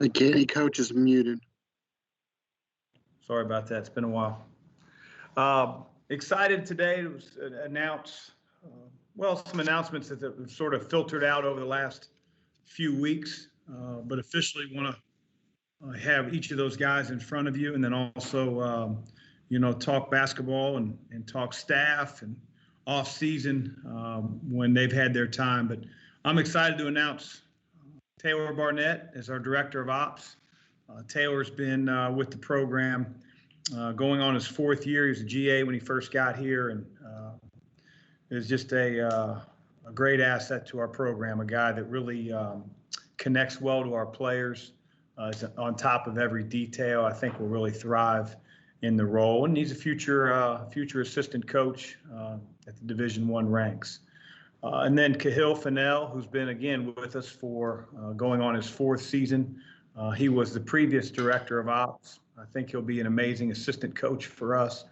Again, coach is muted. Sorry about that. It's been a while. Excited today to announce, some announcements that have sort of filtered out over the last few weeks, but officially want to have each of those guys in front of you, and then also, talk basketball and talk staff and off season when they've had their time. But I'm excited to announce Taylor Barnett as our director of ops. Taylor's been with the program going on his fourth year. He was a GA when he first got here, and is just a great asset to our program, a guy that really connects well to our players, is on top of every detail. I think will really thrive in the role, and he's a future assistant coach at the Division I ranks. And then Kahil Fennell, who's been again with us for going on his fourth season. He was the previous director of ops. I think he'll be an amazing assistant coach for us.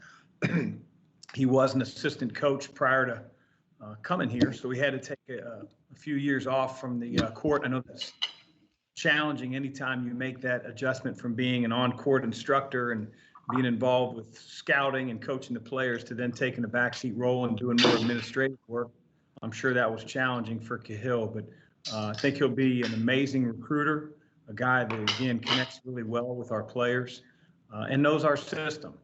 He was an assistant coach prior to coming here, so we had to take a few years off from the court. I know that's challenging anytime you make that adjustment from being an on-court instructor and being involved with scouting and coaching the players to then taking a backseat role and doing more administrative work. I'm sure that was challenging for Kahil, but I think he'll be an amazing recruiter, a guy that, again, connects really well with our players and knows our system.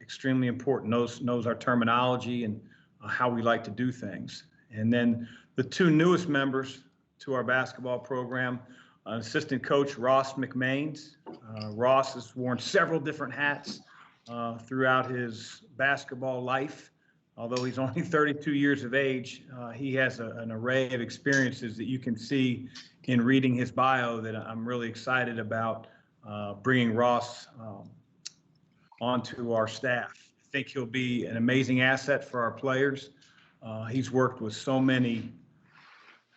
Extremely important, knows our terminology and how we like to do things. And then the two newest members to our basketball program, assistant coach Ross Mcmanes. Ross has worn several different hats throughout his basketball life. Although he's only 32 years of age, he has an array of experiences that you can see in reading his bio that I'm really excited about bringing Ross onto our staff. I think he'll be an amazing asset for our players. He's worked with so many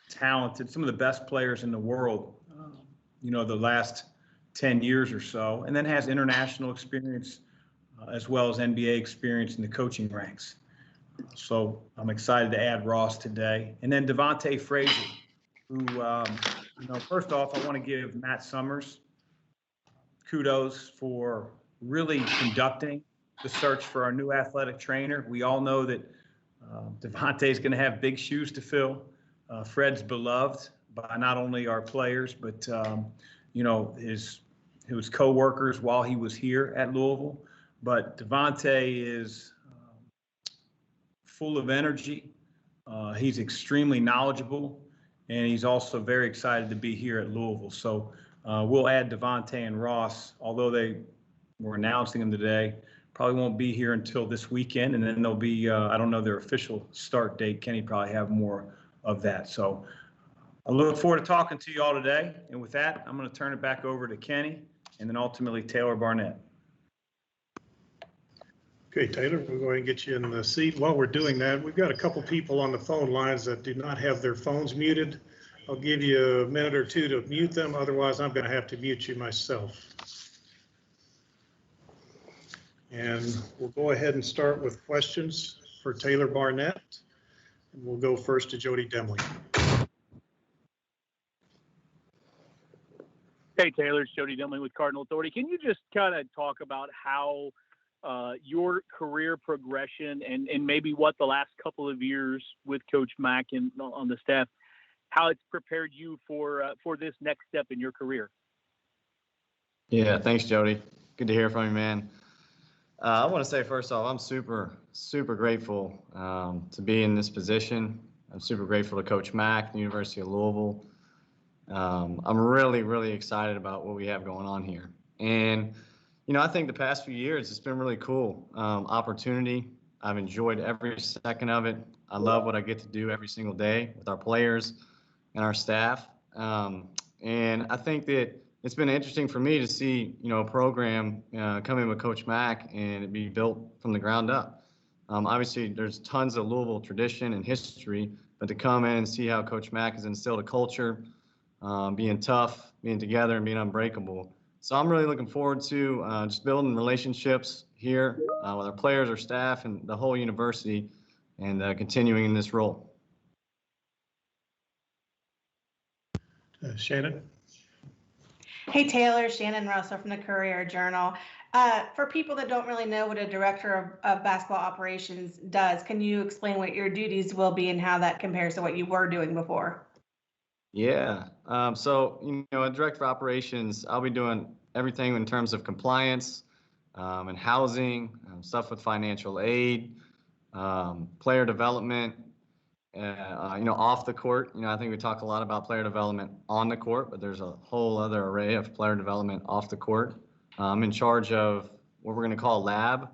talented, some of the best players in the world, the last 10 years or so, and then has international experience as well as NBA experience in the coaching ranks. So I'm excited to add Ross today. And then Devontae Frazier, who, first off, I want to give Matt Summers kudos for really conducting the search for our new athletic trainer. We all know that Devontae is going to have big shoes to fill. Fred's beloved by not only our players, but, his co-workers while he was here at Louisville. But Devontae is full of energy. He's extremely knowledgeable, and he's also very excited to be here at Louisville. So we'll add Devontae and Ross, although they were announcing them today. Probably won't be here until this weekend, and then they'll be, I don't know their official start date. Kenny probably have more of that. So I look forward to talking to you all today. And with that, I'm going to turn it back over to Kenny and then ultimately Taylor Barnett. Okay, Taylor, we're going to get you in the seat. While we're doing that, we've got a couple people on the phone lines that do not have their phones muted. I'll give you a minute or two to mute them. Otherwise, I'm going to have to mute you myself. And we'll go ahead and start with questions for Taylor Barnett. And we'll go first to Jody Demling. Hey, Taylor, it's Jody Demling with Cardinal Authority. Can you just kind of talk about how your career progression and maybe what the last couple of years with Coach Mack and on the staff, how it's prepared you for this next step in your career? Yeah, thanks, Jody. Good to hear from you, man. I want to say, first off, I'm super, super grateful to be in this position. I'm super grateful to Coach Mack, the University of Louisville. I'm really, really excited about what we have going on here. And, I think the past few years, it's been really cool opportunity. I've enjoyed every second of it. I love what I get to do every single day with our players and our staff. And I think that it's been interesting for me to see, a program come in with Coach Mack and it be built from the ground up. Obviously, there's tons of Louisville tradition and history, but to come in and see how Coach Mack has instilled a culture, being tough, being together, and being unbreakable. So I'm really looking forward to just building relationships here with our players, our staff, and the whole university, and continuing in this role. Shannon? Hey, Taylor, Shannon Russell from the Courier-Journal. For people that don't really know what a director of basketball operations does, can you explain what your duties will be and how that compares to what you were doing before? Yeah. So, at Director of Operations, I'll be doing everything in terms of compliance and housing, stuff with financial aid, player development, off the court. I think we talk a lot about player development on the court, but there's a whole other array of player development off the court. I'm in charge of what we're going to call lab,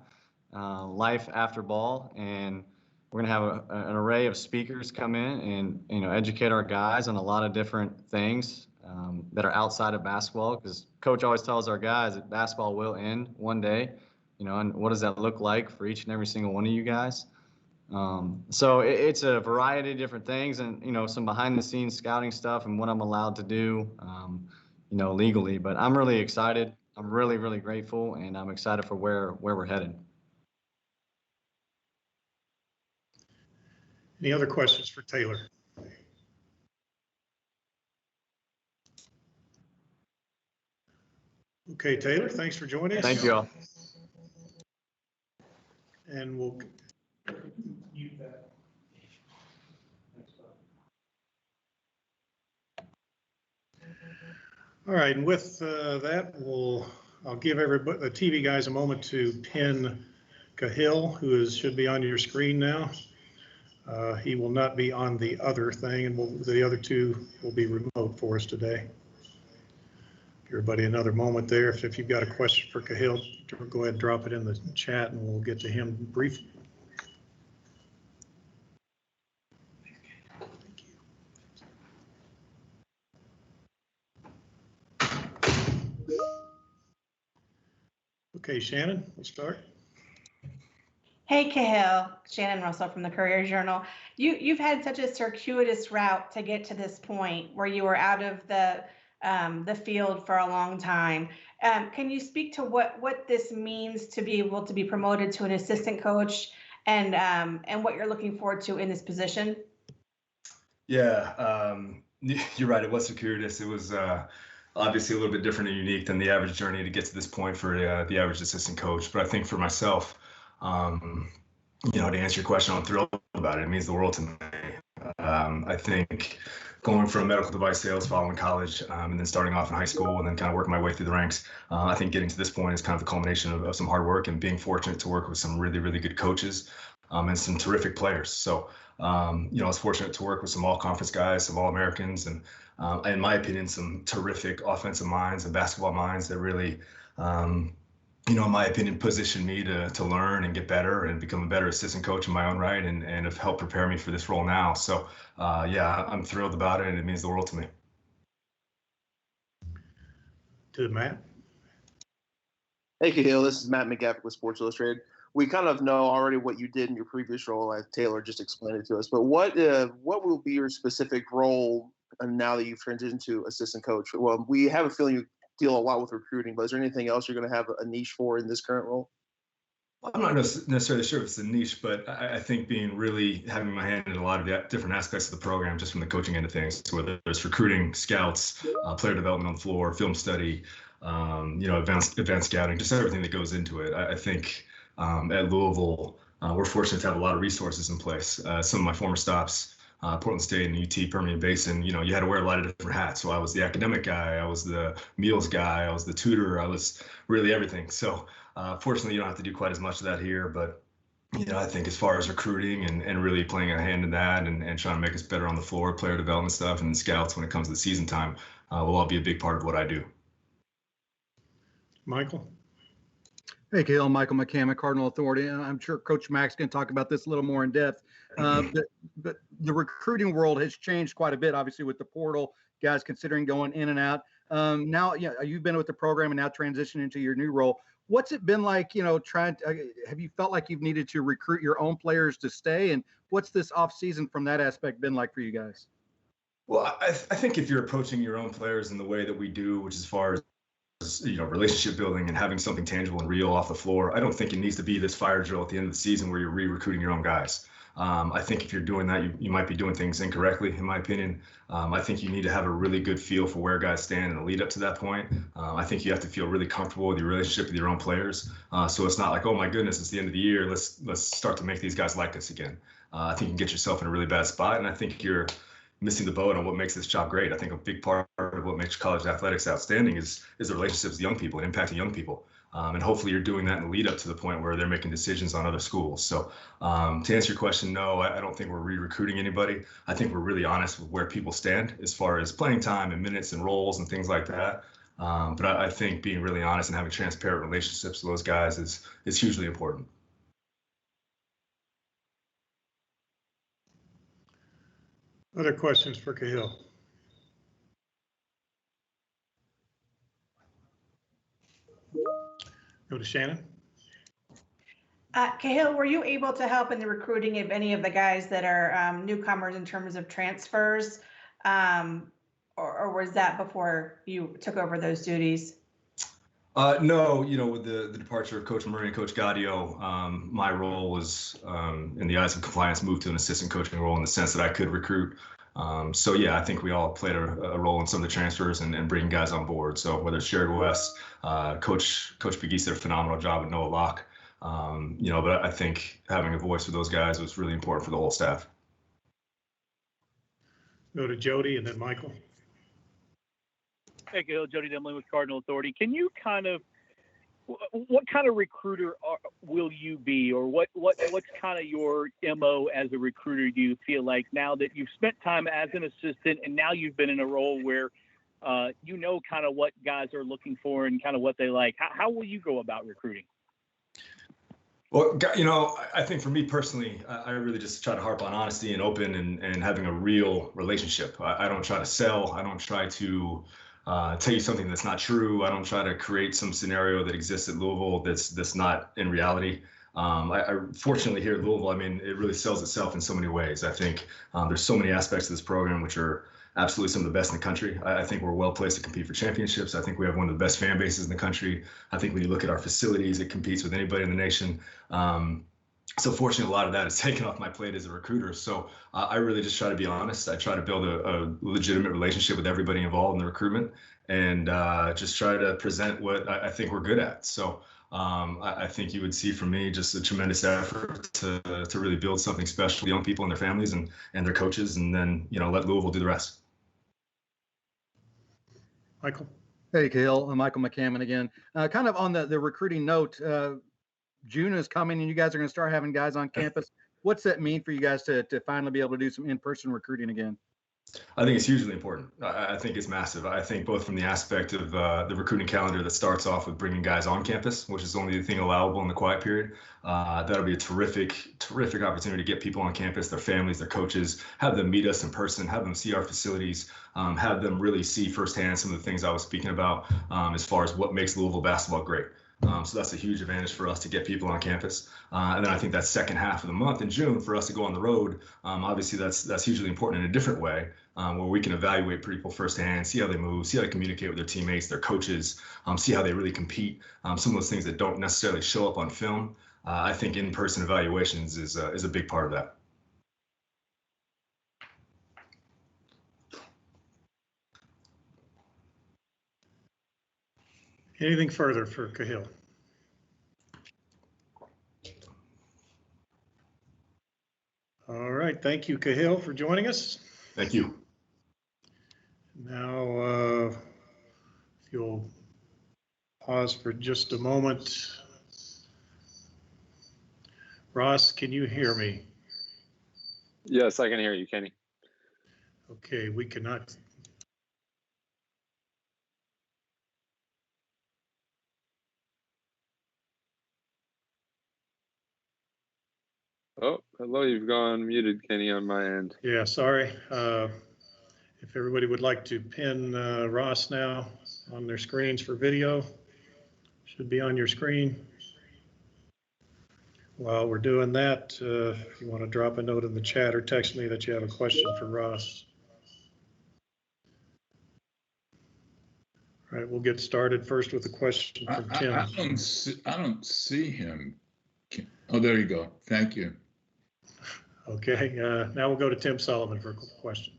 life after ball, and we're going to have an array of speakers come in and educate our guys on a lot of different things that are outside of basketball, because coach always tells our guys that basketball will end one day, and what does that look like for each and every single one of you guys. So it's a variety of different things, and some behind the scenes scouting stuff and what I'm allowed to do legally. But I'm really excited. I'm really, really grateful, and I'm excited for where we're headed. Any other questions for Taylor? Okay, Taylor, thanks for joining us. Thank you all. And we'll. All right, and with that, I'll give everybody, the TV guys, a moment to pin Cahill, who should be on your screen now. He will not be on the other thing, and the other two will be remote for us today. Give everybody another moment there. If you've got a question for Cahill, go ahead and drop it in the chat, and we'll get to him briefly. Okay, Shannon, we'll start. Hey, Cahill, Shannon Russell from the Courier-Journal. You've had such a circuitous route to get to this point where you were out of the field for a long time. Can you speak to what this means to be able to be promoted to an assistant coach and what you're looking forward to in this position? Yeah, you're right. It was circuitous. It was obviously a little bit different and unique than the average journey to get to this point for the average assistant coach. But I think for myself, to answer your question, I'm thrilled about it. It means the world to me. I think going from medical device sales following college and then starting off in high school and then kind of working my way through the ranks, I think getting to this point is kind of the culmination of some hard work and being fortunate to work with some really, really good coaches and some terrific players. So, I was fortunate to work with some all-conference guys, some All-Americans, and in my opinion, some terrific offensive minds and basketball minds that really, in my opinion, positioned me to learn and get better and become a better assistant coach in my own right and have helped prepare me for this role now. So, I'm thrilled about it, and it means the world to me. To Matt. Hey, Cahill, this is Matt Mcgreever with Sports Illustrated. We kind of know already what you did in your previous role, as Taylor just explained it to us. But what will be your specific role now that you've transitioned to assistant coach? Well, we have a feeling you deal a lot with recruiting, but is there anything else you're going to have a niche for in this current role? I'm not necessarily sure if it's a niche, but I think having my hand in a lot of different aspects of the program, just from the coaching end of things, whether it's recruiting, scouts, player development on the floor, film study, advanced scouting, just everything that goes into it. I think at Louisville, we're fortunate to have a lot of resources in place. Some of my former stops, Portland State and UT, Permian Basin, you had to wear a lot of different hats. So I was the academic guy, I was the meals guy, I was the tutor, I was really everything. So fortunately, you don't have to do quite as much of that here. But, I think as far as recruiting and really playing a hand in that and trying to make us better on the floor, player development stuff, and scouts when it comes to the season time will all be a big part of what I do. Michael. Hey, Cahill, Michael McCammon, Cardinal Authority. I'm sure Coach Mack's going to talk about this a little more in depth. But the recruiting world has changed quite a bit, obviously, with the portal, guys considering going in and out. Now, you've been with the program and now transitioning into your new role. What's it been like, have you felt like you've needed to recruit your own players to stay? And what's this off season from that aspect been like for you guys? Well, I think if you're approaching your own players in the way that we do, which is as far as relationship building and having something tangible and real off the floor, I don't think it needs to be this fire drill at the end of the season where you're re-recruiting your own guys. I think if you're doing that, you might be doing things incorrectly, in my opinion. I think you need to have a really good feel for where guys stand in the lead up to that point. I think you have to feel really comfortable with your relationship with your own players. So it's not like, oh my goodness, it's the end of the year. Let's start to make these guys like us again. I think you can get yourself in a really bad spot, and I think you're missing the boat on what makes this job great. I think a big part of what makes college athletics outstanding is the relationships with young people and impacting young people. And hopefully you're doing that in the lead up to the point where they're making decisions on other schools. So to answer your question, no, I don't think we're re-recruiting anybody. I think we're really honest with where people stand as far as playing time and minutes and roles and things like that. But I think being really honest and having transparent relationships with those guys is hugely important. Other questions for Cahill? Go to Shannon. Cahill, were you able to help in the recruiting of any of the guys that are newcomers in terms of transfers? Or was that before you took over those duties? No, with the departure of Coach Murray and Coach Gaudio, my role was, in the eyes of compliance, moved to an assistant coaching role in the sense that I could recruit. So yeah, I think we all played a role in some of the transfers and bringing guys on board. So whether it's Jared West, Coach Pegues did a phenomenal job with Noah Locke, but I think having a voice for those guys was really important for the whole staff. Go to Jody and then Michael. Hey, Cahill, Jody Demling with Cardinal Authority. Can you what kind of recruiter will you be, or what's kind of your MO as a recruiter? Do you feel like now that you've spent time as an assistant and now you've been in a role where kind of what guys are looking for and kind of what they like? How will you go about recruiting? Well, I think for me personally, I really just try to harp on honesty and open and having a real relationship. I don't try to sell. I don't try to tell you something that's not true. I don't try to create some scenario that exists at Louisville that's not in reality. I fortunately here at Louisville, it really sells itself in so many ways. I think there's so many aspects of this program which are absolutely some of the best in the country. I think we're well placed to compete for championships. I think we have one of the best fan bases in the country. I think when you look at our facilities, it competes with anybody in the nation. So fortunately, a lot of that is taken off my plate as a recruiter. So I really just try to be honest. I try to build a legitimate relationship with everybody involved in the recruitment and just try to present what I think we're good at. So I think you would see from me just a tremendous effort to really build something special for young people and their families and their coaches, and then, let Louisville do the rest. Michael. Hey, Cahill, Michael McCammon again. Kind of on the recruiting note, June is coming and you guys are going to start having guys on campus. What's that mean for you guys to finally be able to do some in-person recruiting again? I think it's hugely important. I think it's massive. I think both from the aspect of the recruiting calendar that starts off with bringing guys on campus, which is the only thing allowable in the quiet period. That'll be a terrific opportunity to get people on campus, their families, their coaches, have them meet us in person, have them see our facilities, have them really see firsthand some of the things I was speaking about as far as what makes Louisville basketball great. So that's a huge advantage for us to get people on campus. And then I think that second half of the month in June for us to go on the road, obviously that's hugely important in a different way, where we can evaluate people firsthand, see how they move, see how they communicate with their teammates, their coaches, see how they really compete. Some of those things that don't necessarily show up on film. I think in-person evaluations is a big part of that. Anything further for Cahill? All right, thank you, Cahill, for joining us. Thank you. Now, if you'll pause for just a moment. Ross, can you hear me? Yes, I can hear you, Kenny. Okay, we cannot. Oh, hello, you've gone muted, Kenny, on my end. Yeah, sorry. If everybody would like to pin Ross now on their screens for video, should be on your screen. While we're doing that, if you want to drop a note in the chat or text me that you have a question for Ross. All right, we'll get started first with a question from Tim. I don't see him. Oh, there you go. Thank you. Okay, now we'll go to Tim Sullivan for a question.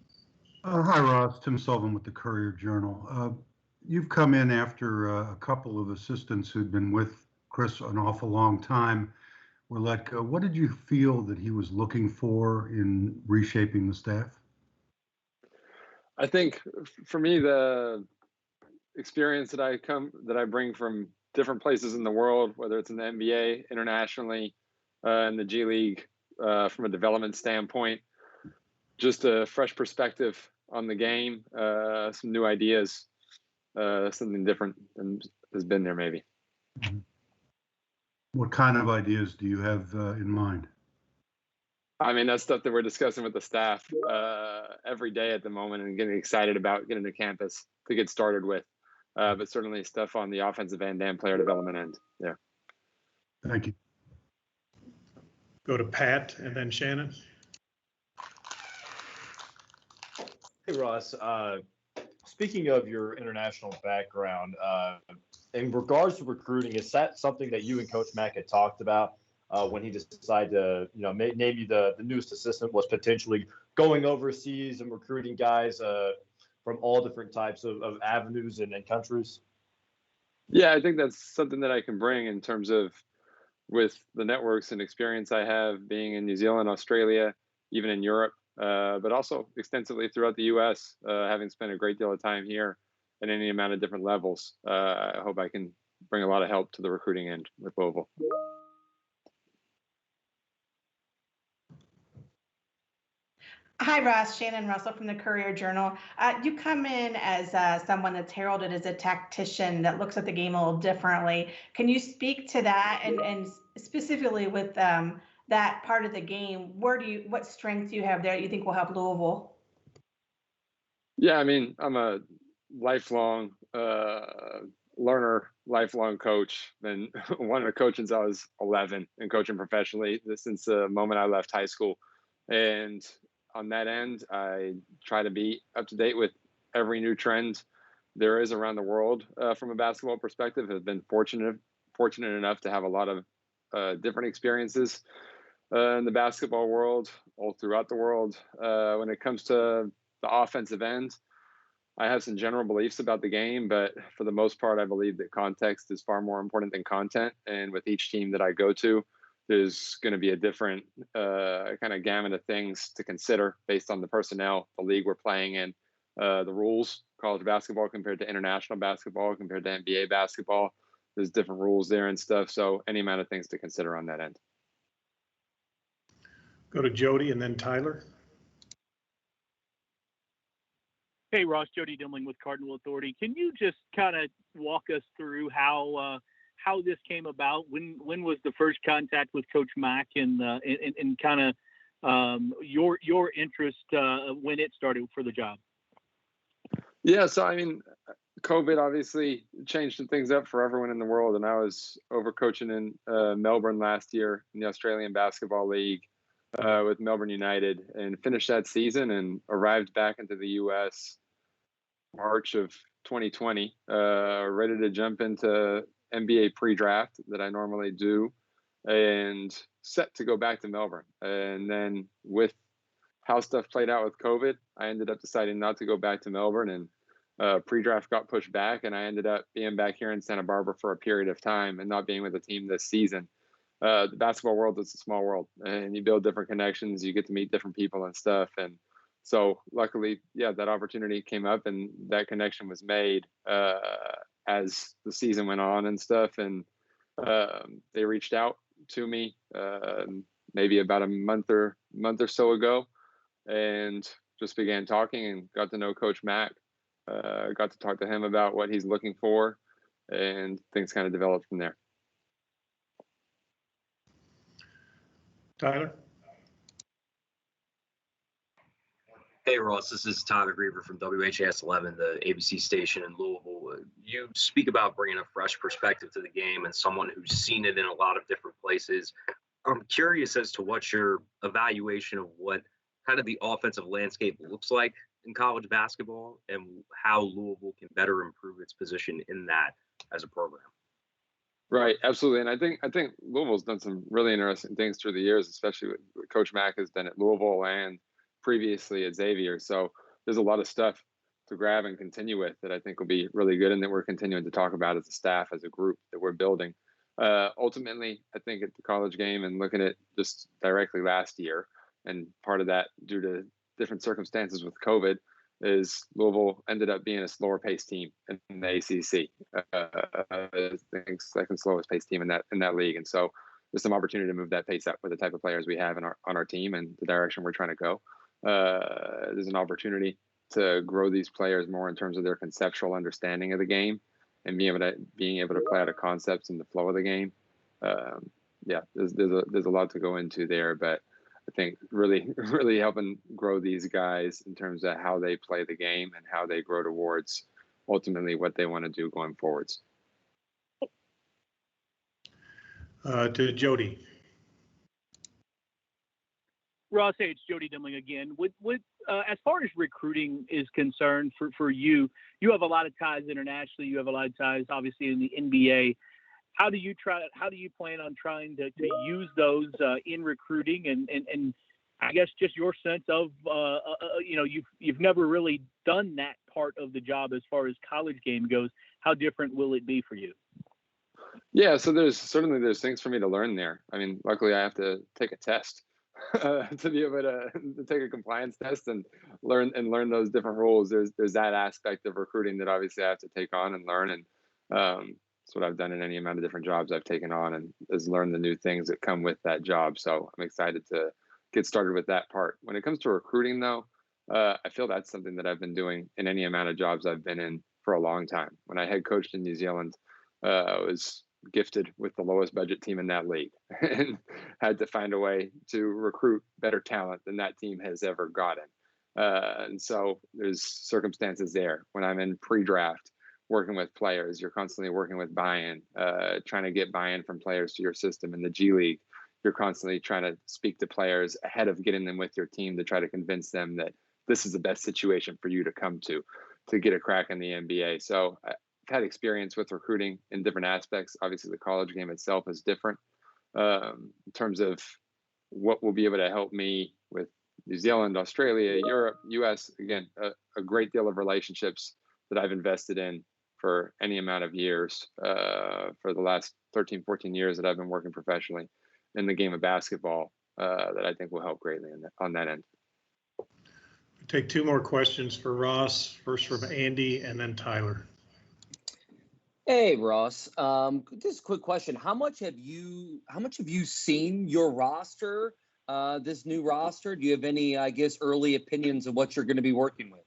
Hi, Ross. Tim Sullivan with the Courier-Journal. You've come in after a couple of assistants who'd been with Chris an awful long time were let go. What did you feel that he was looking for in reshaping the staff? I think for me, the experience that I bring from different places in the world, whether it's in the NBA, internationally, in the G League, from a development standpoint, just a fresh perspective on the game, some new ideas, something different than has been there maybe. What kind of ideas do you have in mind? I mean, that's stuff that we're discussing with the staff every day at the moment and getting excited about getting to campus to get started with. But certainly stuff on the offensive end and player development end. Yeah. Thank you. Go to Pat and then Shannon. Hey, Ross. Speaking of your international background, in regards to recruiting, is that something that you and Coach Mack had talked about when he decided to, name you the newest assistant, was potentially going overseas and recruiting guys from all different types of avenues and countries? Yeah, I think that's something that I can bring in terms of with the networks and experience I have being in New Zealand, Australia, even in Europe, but also extensively throughout the U.S., having spent a great deal of time here at any amount of different levels. I hope I can bring a lot of help to the recruiting end with Louisville. Hi, Ross. Shannon Russell from the Courier-Journal. You come in as someone that's heralded as a tactician that looks at the game a little differently. Can you speak to that and specifically with that part of the game? What strengths do you have there that you think will help Louisville? Yeah, I mean, I'm a lifelong learner, lifelong coach. Been wanting to coach since I was 11 and coaching professionally since the moment I left high school. And on that end, I try to be up to date with every new trend there is around the world from a basketball perspective. Have been fortunate enough to have a lot of different experiences in the basketball world, all throughout the world. When it comes to the offensive end, I have some general beliefs about the game, but for the most part, I believe that context is far more important than content. And with each team that I go to, there's going to be a different kind of gamut of things to consider based on the personnel, the league we're playing in, the rules, college basketball compared to international basketball, compared to NBA basketball. There's different rules there and stuff. So any amount of things to consider on that end. Go to Jody and then Tyler. Hey, Ross, Jody Dimling with Cardinal Authority. Can you just kind of walk us through how this came about? When was the first contact with Coach Mack and kind of your interest when it started for the job? Yeah, so I mean, COVID obviously changed some things up for everyone in the world, and I was over coaching in Melbourne last year in the Australian Basketball League with Melbourne United, and finished that season and arrived back into the U.S. March of 2020, ready to jump into NBA pre-draft that I normally do, and set to go back to Melbourne. And then with how stuff played out with COVID, I ended up deciding not to go back to Melbourne, and pre-draft got pushed back, and I ended up being back here in Santa Barbara for a period of time and not being with the team this season. The basketball world is a small world, and you build different connections, you get to meet different people and stuff. And so luckily, yeah, that opportunity came up and that connection was made as the season went on and stuff. And they reached out to me maybe about a month or so ago, and just began talking and got to know Coach Mack. Got to talk to him about what he's looking for, and things kind of developed from there. Tyler? Hey, Ross, this is Mcgreever from WHAS 11, the ABC station in Louisville. You speak about bringing a fresh perspective to the game and someone who's seen it in a lot of different places. I'm curious as to what your evaluation of what kind of the offensive landscape looks like in college basketball and how Louisville can better improve its position in that as a program. Right, absolutely. And I think Louisville's done some really interesting things through the years, especially what Coach Mack has done at Louisville and previously at Xavier. So there's a lot of stuff to grab and continue with that I think will be really good, and that we're continuing to talk about as a staff, as a group that we're building. Ultimately, I think at the college game, and looking at just directly last year, and part of that due to different circumstances with COVID, is Louisville ended up being a slower paced team in the ACC. I think second slowest paced team in that league, and so there's some opportunity to move that pace up with the type of players we have on our team and the direction we're trying to go. There's an opportunity to grow these players more in terms of their conceptual understanding of the game and being able to play out of concepts in the flow of the game. Yeah, there's a lot to go into there, but I think really helping grow these guys in terms of how they play the game and how they grow towards ultimately what they want to do going forwards. To Jody. Ross, hey, it's Jody Dimling again. As far as recruiting is concerned for you, you have a lot of ties internationally. You have a lot of ties, obviously, in the NBA. How do you plan on trying to use those in recruiting, and I guess just your sense of you've never really done that part of the job as far as college game goes. How different will it be for you? Yeah, so there's things for me to learn there. I mean, luckily I have to take a test to be able to take a compliance test and learn those different rules. There's that aspect of recruiting that obviously I have to take on and learn, and it's what I've done in any amount of different jobs I've taken on, and is learn the new things that come with that job. So I'm excited to get started with that part. When it comes to recruiting, though, I feel that's something that I've been doing in any amount of jobs I've been in for a long time. When I head coached in New Zealand, I was gifted with the lowest budget team in that league and had to find a way to recruit better talent than that team has ever gotten. And so there's circumstances there. When I'm in pre-draft, working with players, you're constantly working with buy-in, trying to get buy-in from players to your system. In the G League, you're constantly trying to speak to players ahead of getting them with your team to try to convince them that this is the best situation for you to come to get a crack in the NBA. So I've had experience with recruiting in different aspects. Obviously, the college game itself is different in terms of what will be able to help me with New Zealand, Australia, Europe, US. Again, a great deal of relationships that I've invested in for any amount of years, for the last 13, 14 years that I've been working professionally in the game of basketball, that I think will help greatly on that end. We'll take two more questions for Ross, first from Andy and then Tyler. Hey, Ross. Just a quick question. How much have you seen your roster, this new roster? Do you have any, I guess, early opinions of what you're going to be working with?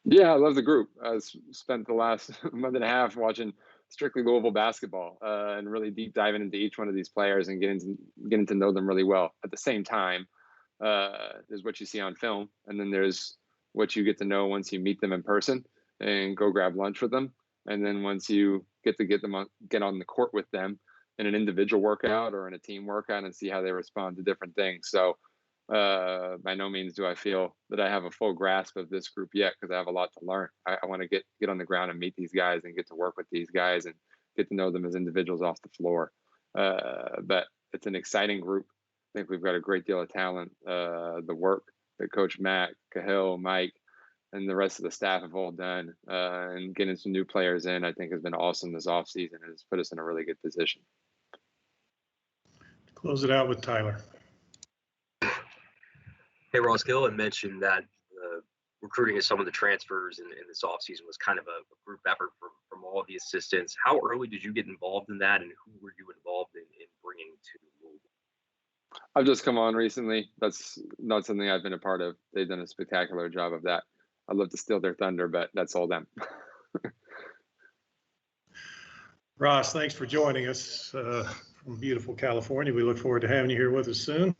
Yeah, I love the group. I spent the last month and a half watching strictly Louisville basketball, and really deep diving into each one of these players and getting to know them really well. At the same time, there's what you see on film, and then there's what you get to know once you meet them in person and go grab lunch with them. And then once you get on the court with them in an individual workout or in a team workout and see how they respond to different things. So by no means do I feel that I have a full grasp of this group yet, because I have a lot to learn. I want to get on the ground and meet these guys and get to work with these guys and get to know them as individuals off the floor. But it's an exciting group. I think we've got a great deal of talent. The work that Coach Matt, Cahill, Mike, and the rest of the staff have all done, and getting some new players in, I think has been awesome this offseason and has put us in a really good position. Close it out with Tyler. Hey, Ross, Gill had mentioned that recruiting of some of the transfers in this offseason was kind of a group effort from all of the assistants. How early did you get involved in that, and who were you involved in bringing to Louisville? I've just come on recently. That's not something I've been a part of. They've done a spectacular job of that. I'd love to steal their thunder, but that's all them. Ross, thanks for joining us from beautiful California. We look forward to having you here with us soon.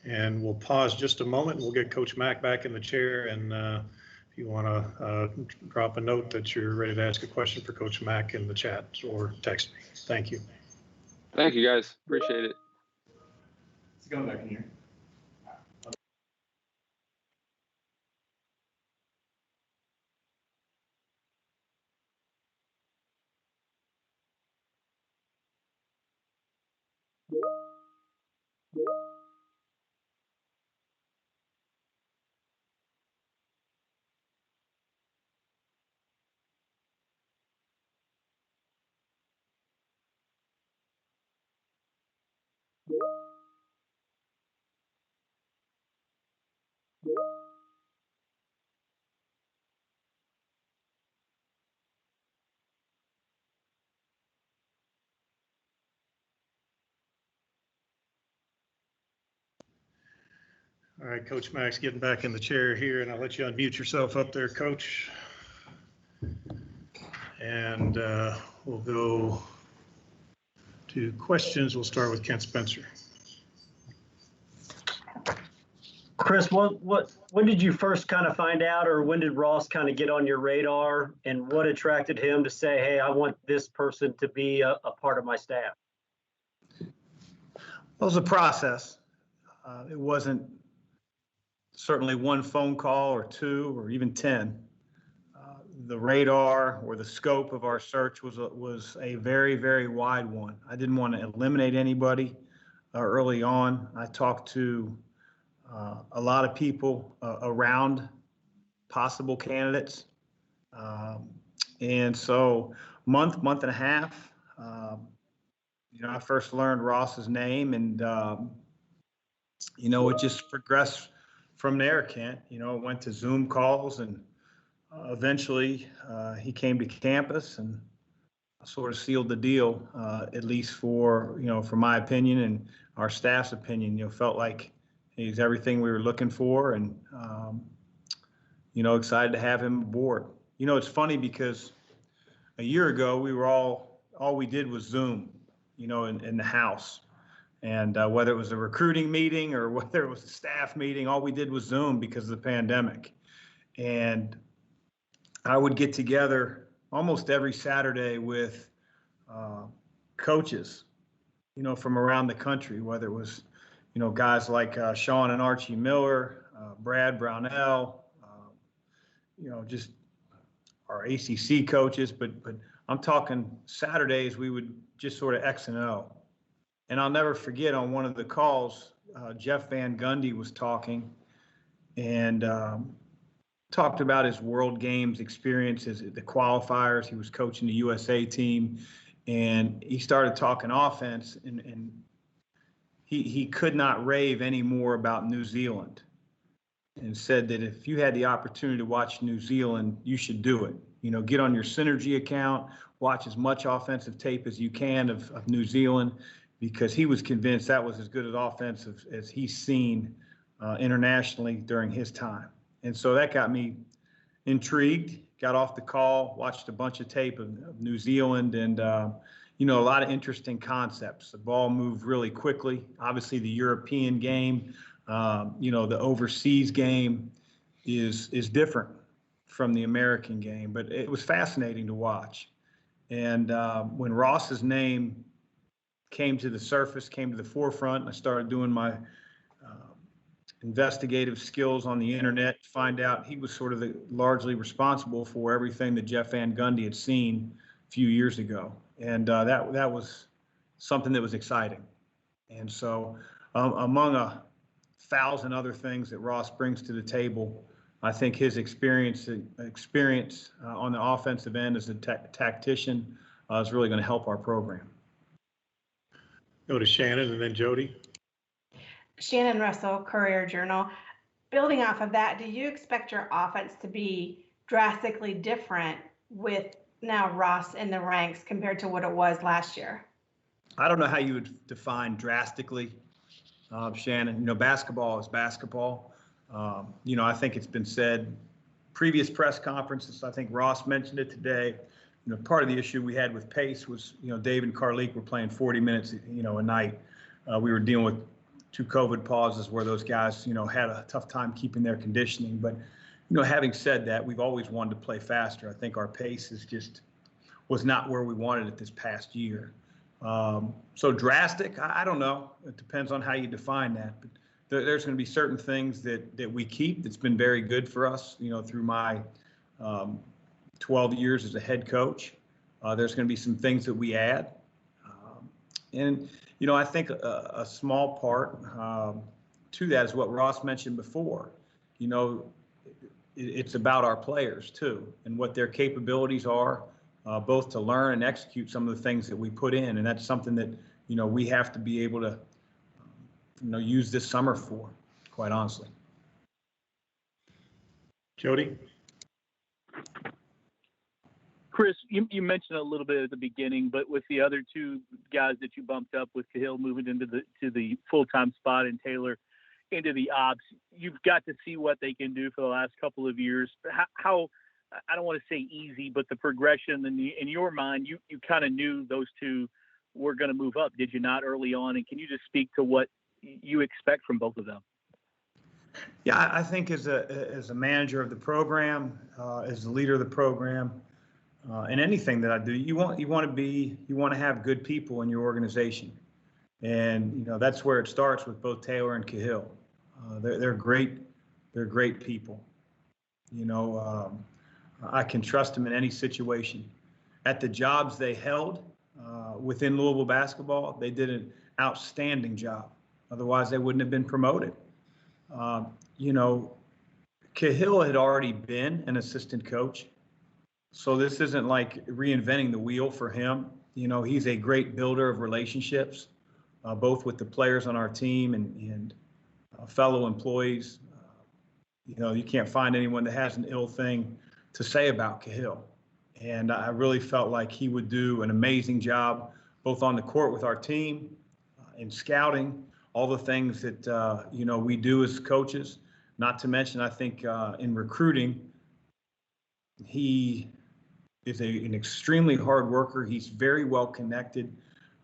And we'll pause just a moment. We'll get Coach Mack back in the chair. And if you want to drop a note that you're ready to ask a question for Coach Mack in the chat or text me. Thank you. Thank you, guys. Appreciate it. It's going back in here. All right, Coach Max, getting back in the chair here, and I'll let you unmute yourself up there, Coach. And we'll go to questions. We'll start with Kent Spencer. Chris, when did you first kind of find out, or when did Ross kind of get on your radar, and what attracted him to say, hey, I want this person to be a part of my staff? It was a process. It wasn't certainly one phone call or two or even 10. The radar or the scope of our search was a very, very wide one. I didn't want to eliminate anybody early on. I talked to a lot of people around possible candidates. And so month and a half, I first learned Ross's name, and, it just progressed from there, Kent. It went to Zoom calls, and eventually he came to campus, and sort of sealed the deal, at least for my opinion and our staff's opinion. Felt like he's everything we were looking for, and, excited to have him aboard. It's funny because a year ago, we were all we did was Zoom, in the house. And whether it was a recruiting meeting or whether it was a staff meeting, all we did was Zoom because of the pandemic. And I would get together almost every Saturday with coaches, from around the country, whether it was, guys like Sean and Archie Miller, Brad Brownell, just our ACC coaches. But I'm talking Saturdays, we would just sort of X and O. And I'll never forget, on one of the calls, Jeff Van Gundy was talking, and talked about his World Games experiences, the qualifiers. He was coaching the USA team, and he started talking offense, and he could not rave any more about New Zealand, and said that if you had the opportunity to watch New Zealand, you should do it. Get on your Synergy account, watch as much offensive tape as you can of New Zealand, because he was convinced that was as good as offensive as he's seen internationally during his time. And so that got me intrigued, got off the call, watched a bunch of tape of New Zealand, and, a lot of interesting concepts. The ball moved really quickly. Obviously, the European game, the overseas game is different from the American game, but it was fascinating to watch. And when Ross's name came to the surface, came to the forefront, and I started doing my investigative skills on the internet to find out he was sort of largely responsible for everything that Jeff Van Gundy had seen a few years ago. And that was something that was exciting. And so among 1,000 other things that Ross brings to the table, I think his experience on the offensive end as a tactician is really going to help our program. Go to Shannon and then Jody. Shannon Russell, Courier Journal. Building off of that, do you expect your offense to be drastically different with now Ross in the ranks compared to what it was last year? I don't know how you would define drastically, Shannon. Basketball is basketball. I think it's been said previous press conferences. I think Ross mentioned it today. Part of the issue we had with pace was, Dave and Carleek were playing 40 minutes, a night. We were dealing with 2 COVID pauses where those guys, had a tough time keeping their conditioning. But, having said that, we've always wanted to play faster. I think our pace was not where we wanted it this past year. So drastic, I don't know. It depends on how you define that. But there's going to be certain things that we keep that's been very good for us, through my 12 years as a head coach. There's going to be some things that we add. And, I think a small part to that is what Ross mentioned before. It's about our players too, and what their capabilities are, both to learn and execute some of the things that we put in. And that's something that, we have to be able to, use this summer for, quite honestly. Jody? Chris, you mentioned a little bit at the beginning, but with the other two guys that you bumped up with, Cahill moving into the full-time spot and Taylor into the ops, you've got to see what they can do for the last couple of years. How I don't want to say easy, but the progression in your mind, you kind of knew those two were going to move up, did you not, early on? And can you just speak to what you expect from both of them? Yeah, I think as a manager of the program, as the leader of the program, in anything that I do, you want to have good people in your organization, and that's where it starts with both Taylor and Cahill. They're great people. I can trust them in any situation. At the jobs they held within Louisville basketball, they did an outstanding job. Otherwise, they wouldn't have been promoted. Cahill had already been an assistant coach. So this isn't like reinventing the wheel for him. He's a great builder of relationships, both with the players on our team and fellow employees. You can't find anyone that has an ill thing to say about Cahill. And I really felt like he would do an amazing job, both on the court with our team, in scouting, all the things that, we do as coaches. Not to mention, I think in recruiting, he is an extremely hard worker. He's very well connected,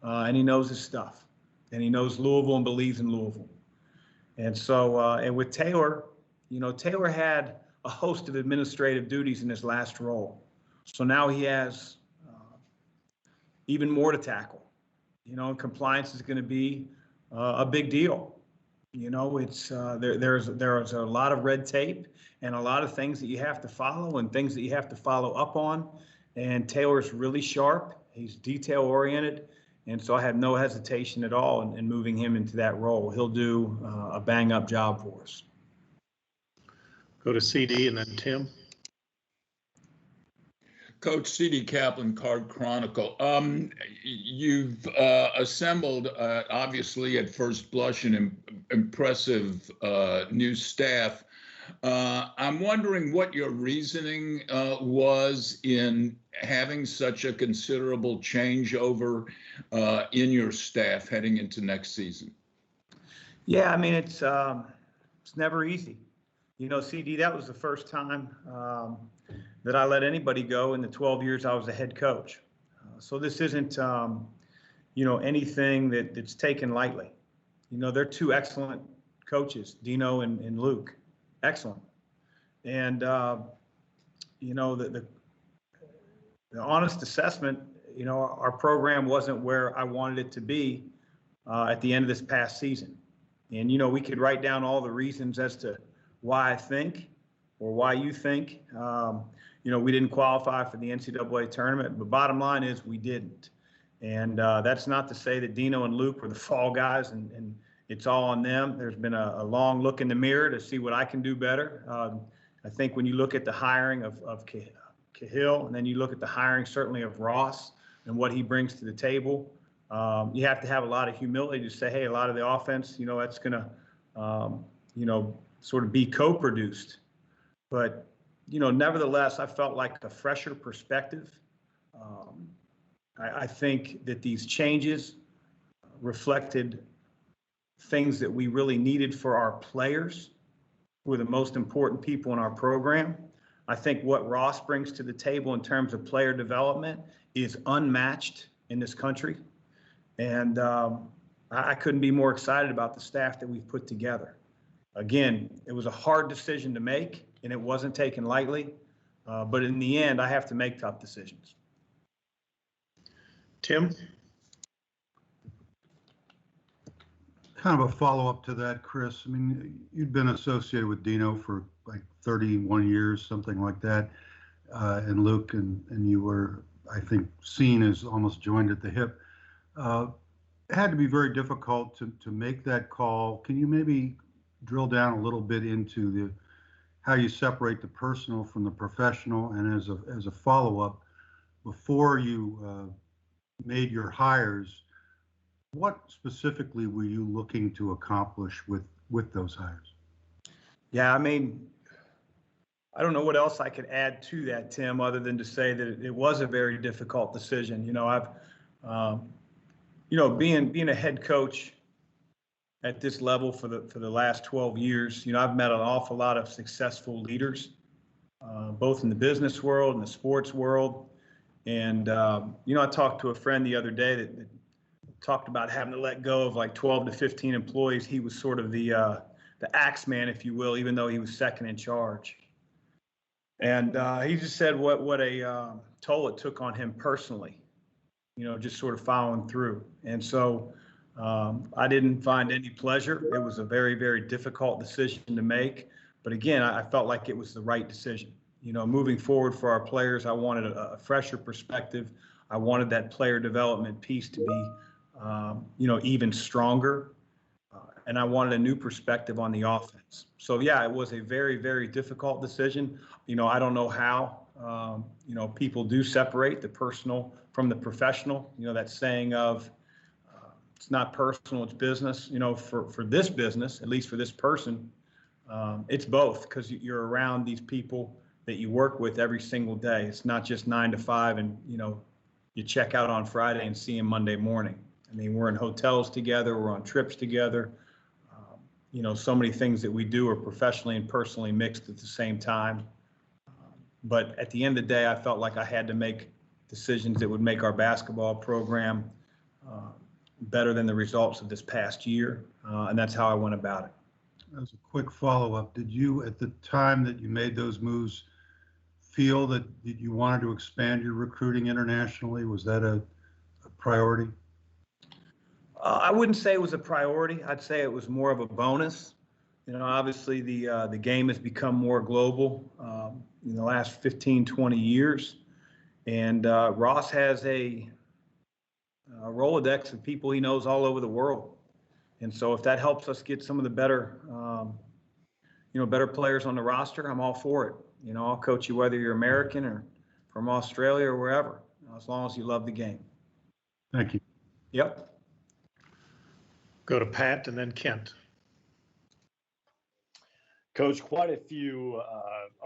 and he knows his stuff. And he knows Louisville and believes in Louisville. And so, and with Taylor, Taylor had a host of administrative duties in his last role. So now he has even more to tackle. Compliance is going to be a big deal. It's there's a lot of red tape and a lot of things that you have to follow and things that you have to follow up on. And Taylor's really sharp. He's detail oriented. And so I have no hesitation at all in moving him into that role. He'll do a bang up job for us. Go to CD and then Tim. Coach C.D. Kaplan, Card Chronicle. You've assembled, obviously, at first blush, an impressive new staff. I'm wondering what your reasoning was in having such a considerable changeover in your staff heading into next season. Yeah, I mean, it's never easy. CD, that was the first time that I let anybody go in the 12 years I was a head coach. So this isn't, anything that's taken lightly. They're two excellent coaches, Dino and Luke. Excellent. And, the honest assessment, our program wasn't where I wanted it to be at the end of this past season. And, we could write down all the reasons as to why I think or why you think, we didn't qualify for the NCAA tournament. But bottom line is we didn't. And that's not to say that Dino and Luke were the fall guys and it's all on them. There's been a long look in the mirror to see what I can do better. I think when you look at the hiring of Cahill, and then you look at the hiring certainly of Ross and what he brings to the table, you have to have a lot of humility to say, hey, a lot of the offense, that's going to, sort of be co-produced. But, nevertheless, I felt like a fresher perspective. I think that these changes reflected things that we really needed for our players, who are the most important people in our program. I think what Ross brings to the table in terms of player development is unmatched in this country. And I couldn't be more excited about the staff that we've put together. Again, it was a hard decision to make, and it wasn't taken lightly. But in the end, I have to make tough decisions. Tim? Kind of a follow-up to that, Chris. I mean, you'd been associated with Dino for like 31 years, something like that, and Luke, and you were, I think, seen as almost joined at the hip. had to be very difficult to make that call. Can you maybe drill down a little bit into how you separate the personal from the professional? And as a follow-up, before you made your hires, what specifically were you looking to accomplish with those hires? Yeah, I mean, I don't know what else I could add to that, Tim, other than to say that it was a very difficult decision. Being a head coach at this level for the last 12 years, I've met an awful lot of successful leaders, both in the business world and the sports world. And, I talked to a friend the other day that talked about having to let go of like 12 to 15 employees. He was sort of the axe man, if you will, even though he was second in charge. And he just said what a toll it took on him personally, just sort of following through. And so I didn't find any pleasure. It was a very, very difficult decision to make. But again, I felt like it was the right decision. Moving forward for our players, I wanted a fresher perspective. I wanted that player development piece to be, even stronger. And I wanted a new perspective on the offense. So, yeah, it was a very, very difficult decision. I don't know how, people do separate the personal from the professional. That saying of it's not personal, it's business. For this business, at least for this person, it's both, because you're around these people that you work with every single day. It's not just 9 to 5 and, you check out on Friday and see them Monday morning. I mean, we're in hotels together, we're on trips together. So many things that we do are professionally and personally mixed at the same time. But at the end of the day, I felt like I had to make decisions that would make our basketball program better than the results of this past year. And that's how I went about it. As a quick follow-up, did you, at the time that you made those moves, feel that you wanted to expand your recruiting internationally? Was that a priority? I wouldn't say it was a priority. I'd say it was more of a bonus. Obviously the game has become more global in the last 15, 20 years. And Ross has a Rolodex of people he knows all over the world. And so if that helps us get some of the better, better players on the roster, I'm all for it. I'll coach you whether you're American or from Australia or wherever, as long as you love the game. Thank you. Yep. Go to Pat and then Kent. Coach, quite a few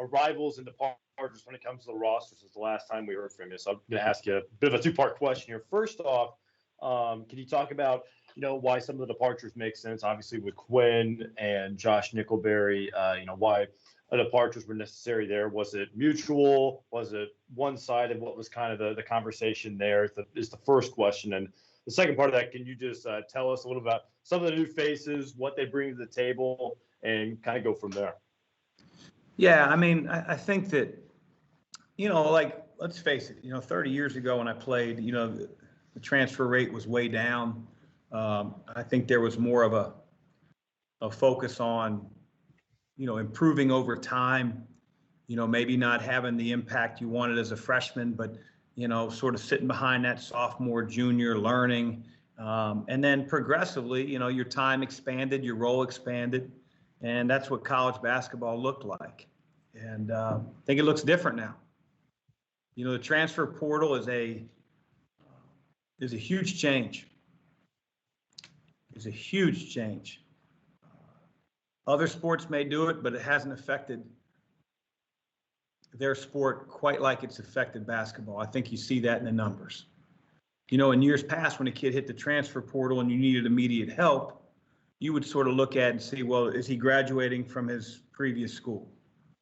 arrivals and departures when it comes to the roster since the last time we heard from you. So I'm going to ask you a bit of a two-part question here. First off, can you talk about, why some of the departures make sense? Obviously with Quinn and Josh Nickelberry, why departures were necessary there. Was it mutual? Was it one-sided? What was kind of the conversation there is the first question. And the second part of that, can you just tell us a little about some of the new faces, what they bring to the table, and kind of go from there? Yeah, I mean, I think that, let's face it, 30 years ago when I played, the transfer rate was way down. I think there was more of a focus on, improving over time, maybe not having the impact you wanted as a freshman, but sort of sitting behind that sophomore, junior, learning. And then progressively, your time expanded, your role expanded. And that's what college basketball looked like. And I think it looks different now. The transfer portal is a huge change. It's a huge change. Other sports may do it, but it hasn't affected their sport quite like it's affected basketball. I think you see that in the numbers. In years past, when a kid hit the transfer portal and you needed immediate help, you would sort of look at and see, well, is he graduating from his previous school?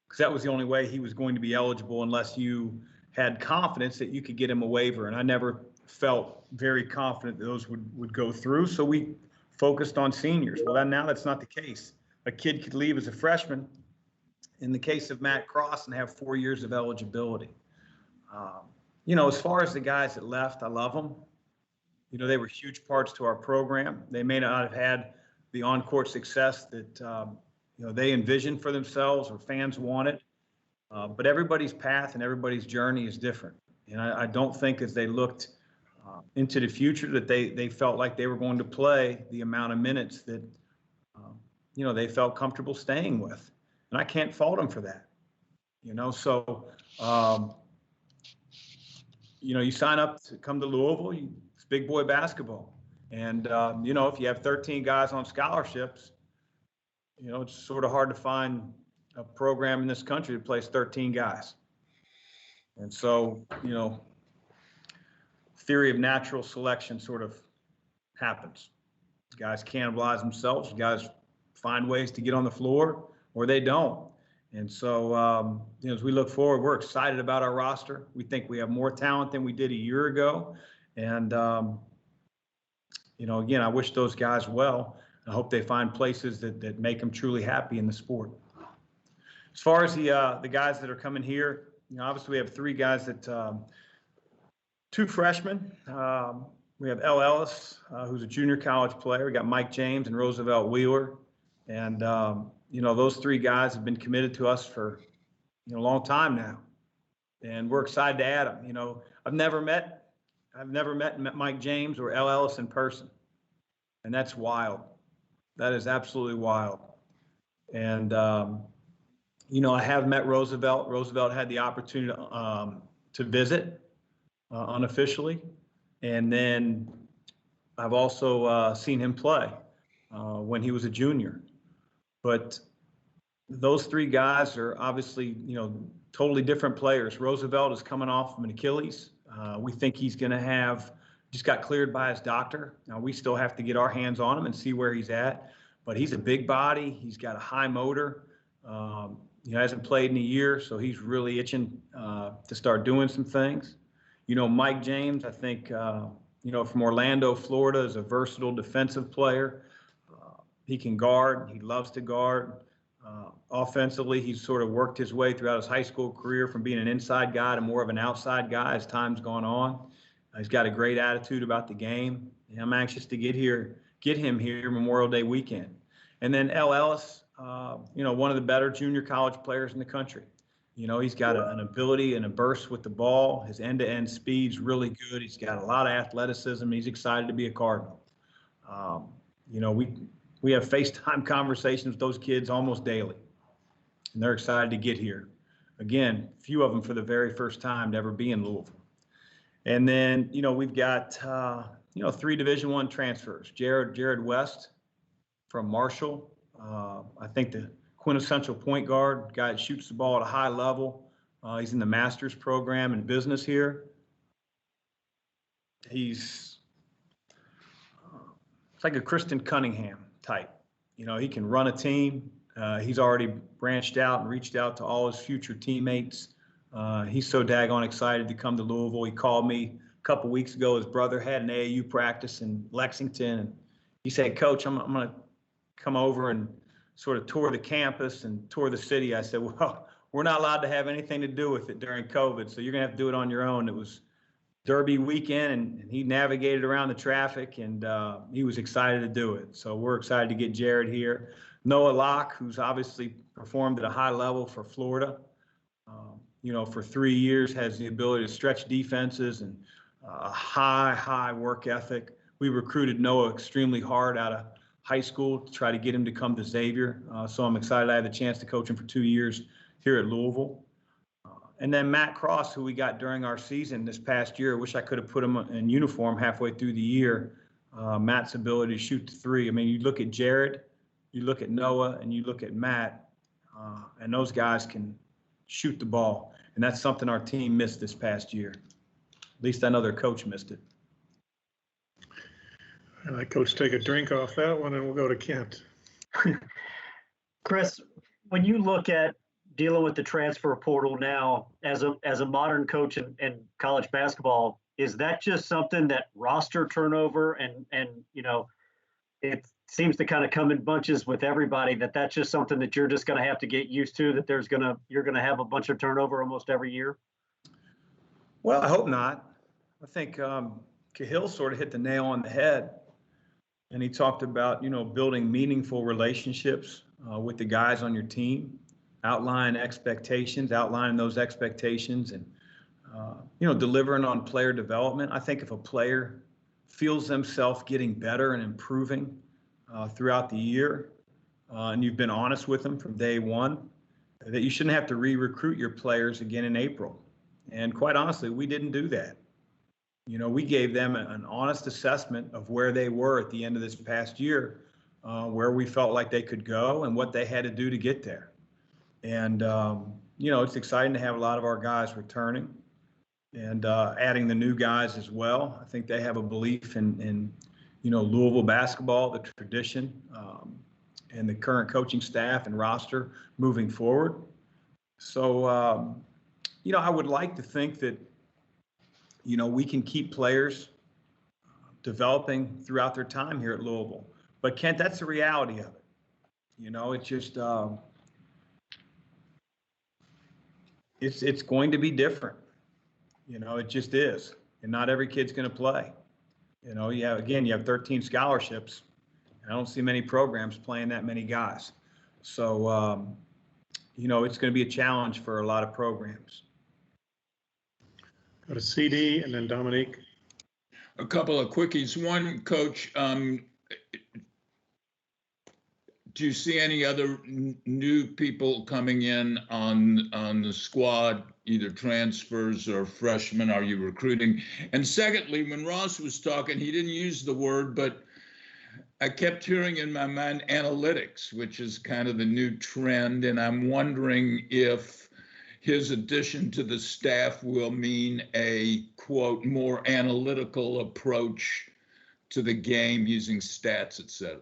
Because that was the only way he was going to be eligible unless you had confidence that you could get him a waiver. And I never felt very confident that those would go through. So we focused on seniors. Well, now that's not the case. A kid could leave as a freshman, in the case of Matt Cross, and have 4 years of eligibility. As far as the guys that left, I love them. They were huge parts to our program. They may not have had the on-court success that, they envisioned for themselves or fans wanted. But everybody's path and everybody's journey is different. And I don't think as they looked into the future, that they felt like they were going to play the amount of minutes that, they felt comfortable staying with. And I can't fault them for that. So, you sign up to come to Louisville, it's big boy basketball. And, if you have 13 guys on scholarships, it's sort of hard to find a program in this country that plays 13 guys. And so, theory of natural selection sort of happens. Guys cannibalize themselves, guys find ways to get on the floor, or they don't. And so, as we look forward, we're excited about our roster. We think we have more talent than we did a year ago. And, again, I wish those guys well. I hope they find places that make them truly happy in the sport. As far as the guys that are coming here, obviously we have 3 guys that, 2 freshmen. We have L. Ellis, who's a junior college player. We got Mike James and Roosevelt Wheeler. And, those 3 guys have been committed to us for a long time now. And we're excited to add them. I've never met Mike James or L. Ellis in person. And that's wild. That is absolutely wild. And, I have met Roosevelt. Roosevelt had the opportunity to visit unofficially. And then I've also seen him play when he was a junior. But those 3 guys are obviously, totally different players. Roosevelt is coming off of an Achilles. We think he's going to just got cleared by his doctor. Now, we still have to get our hands on him and see where he's at. But he's a big body. He's got a high motor. He hasn't played in a year, so he's really itching to start doing some things. Mike James, I think, from Orlando, Florida, is a versatile defensive player. He can guard. He loves to guard. Offensively, he's sort of worked his way throughout his high school career from being an inside guy to more of an outside guy as time's gone on. He's got a great attitude about the game. And I'm anxious to get him here Memorial Day weekend. And then L. Ellis, one of the better junior college players in the country. He's got an ability and a burst with the ball. His end-to-end speed's really good. He's got a lot of athleticism. He's excited to be a Cardinal. We have FaceTime conversations with those kids almost daily, and they're excited to get here. Again, few of them for the very first time to ever be in Louisville. And then, we've got, 3 Division I transfers. Jared West from Marshall. I think the quintessential point guard, guy that shoots the ball at a high level. He's in the master's program in business here. It's like a Kristen Cunningham type. He can run a team. He's already branched out and reached out to all his future teammates. He's so daggone excited to come to Louisville. He called me a couple weeks ago. His brother had an AAU practice in Lexington, and he said, "Coach, I'm going to come over and sort of tour the campus and tour the city." I said, "Well, we're not allowed to have anything to do with it during COVID, so you're going to have to do it on your own." It was Derby weekend, and he navigated around the traffic, and he was excited to do it. So we're excited to get Jared here. Noah Locke, who's obviously performed at a high level for Florida, for 3 years, has the ability to stretch defenses and a high work ethic. We recruited Noah extremely hard out of high school to try to get him to come to Xavier. So I'm excited I had the chance to coach him for 2 years here at Louisville. And then Matt Cross, who we got during our season this past year. I wish I could have put him in uniform halfway through the year. Matt's ability to shoot the 3. I mean, you look at Jared, you look at Noah, and you look at Matt, and those guys can shoot the ball. And that's something our team missed this past year. At least I know their coach missed it. And I, Coach, take a drink off that one, and we'll go to Kent. Chris, when you look at dealing with the transfer portal now as a modern coach in college basketball, is that just something that roster turnover and it seems to kind of come in bunches with everybody, that's just something that you're just going to have to get used to, that you're going to have a bunch of turnover almost every year? Well, I hope not. I think Cahill sort of hit the nail on the head, and he talked about, building meaningful relationships with the guys on your team, outlining those expectations, and delivering on player development. I think if a player feels themselves getting better and improving throughout the year, and you've been honest with them from day one, that you shouldn't have to re-recruit your players again in April. And quite honestly, we didn't do that. We gave them an honest assessment of where they were at the end of this past year, where we felt like they could go and what they had to do to get there. And, it's exciting to have a lot of our guys returning and adding the new guys as well. I think they have a belief in Louisville basketball, the tradition, and the current coaching staff and roster moving forward. So, I would like to think that, we can keep players developing throughout their time here at Louisville. But Kent, that's the reality of it. It's just, it's going to be different. It just is. And not every kid's going to play. You have 13 scholarships. And I don't see many programs playing that many guys. So, it's going to be a challenge for a lot of programs. Go to CD and then Dominique. A couple of quickies. One, Coach, do you see any other new people coming in on the squad, either transfers or freshmen? Are you recruiting? And secondly, when Ross was talking, he didn't use the word, but I kept hearing in my mind analytics, which is kind of the new trend. And I'm wondering if his addition to the staff will mean a, quote, more analytical approach to the game using stats, et cetera.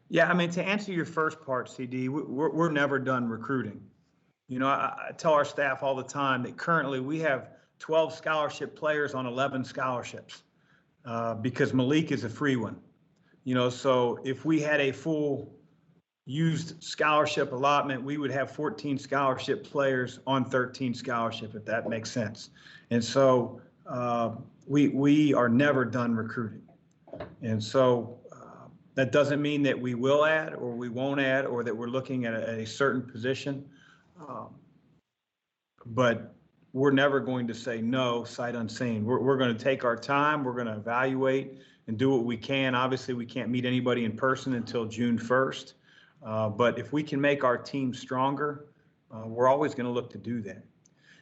Yeah, to answer your first part, CD, we're never done recruiting. I tell our staff all the time that currently we have 12 scholarship players on 11 scholarships because Malik is a free one. So if we had a full used scholarship allotment, we would have 14 scholarship players on 13 scholarship, if that makes sense. And so we are never done recruiting. And so that doesn't mean that we will add or we won't add or that we're looking at a certain position. But we're never going to say no sight unseen. We're going to take our time. We're going to evaluate and do what we can. Obviously, we can't meet anybody in person until June 1st. But if we can make our team stronger, we're always going to look to do that.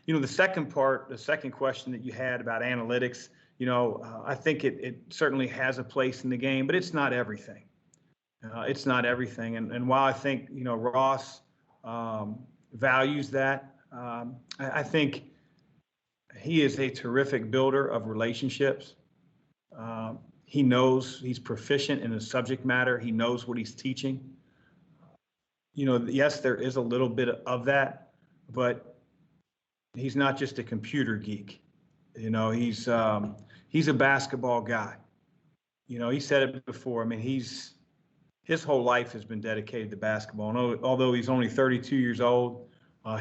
The second question that you had about analytics, I think it certainly has a place in the game, but it's not everything. It's not everything. And while I think, Ross values that, I think he is a terrific builder of relationships. He knows he's proficient in the subject matter. He knows what he's teaching. Yes, there is a little bit of that, but he's not just a computer geek. He's a basketball guy. He said it before. His whole life has been dedicated to basketball. And although he's only 32 years old,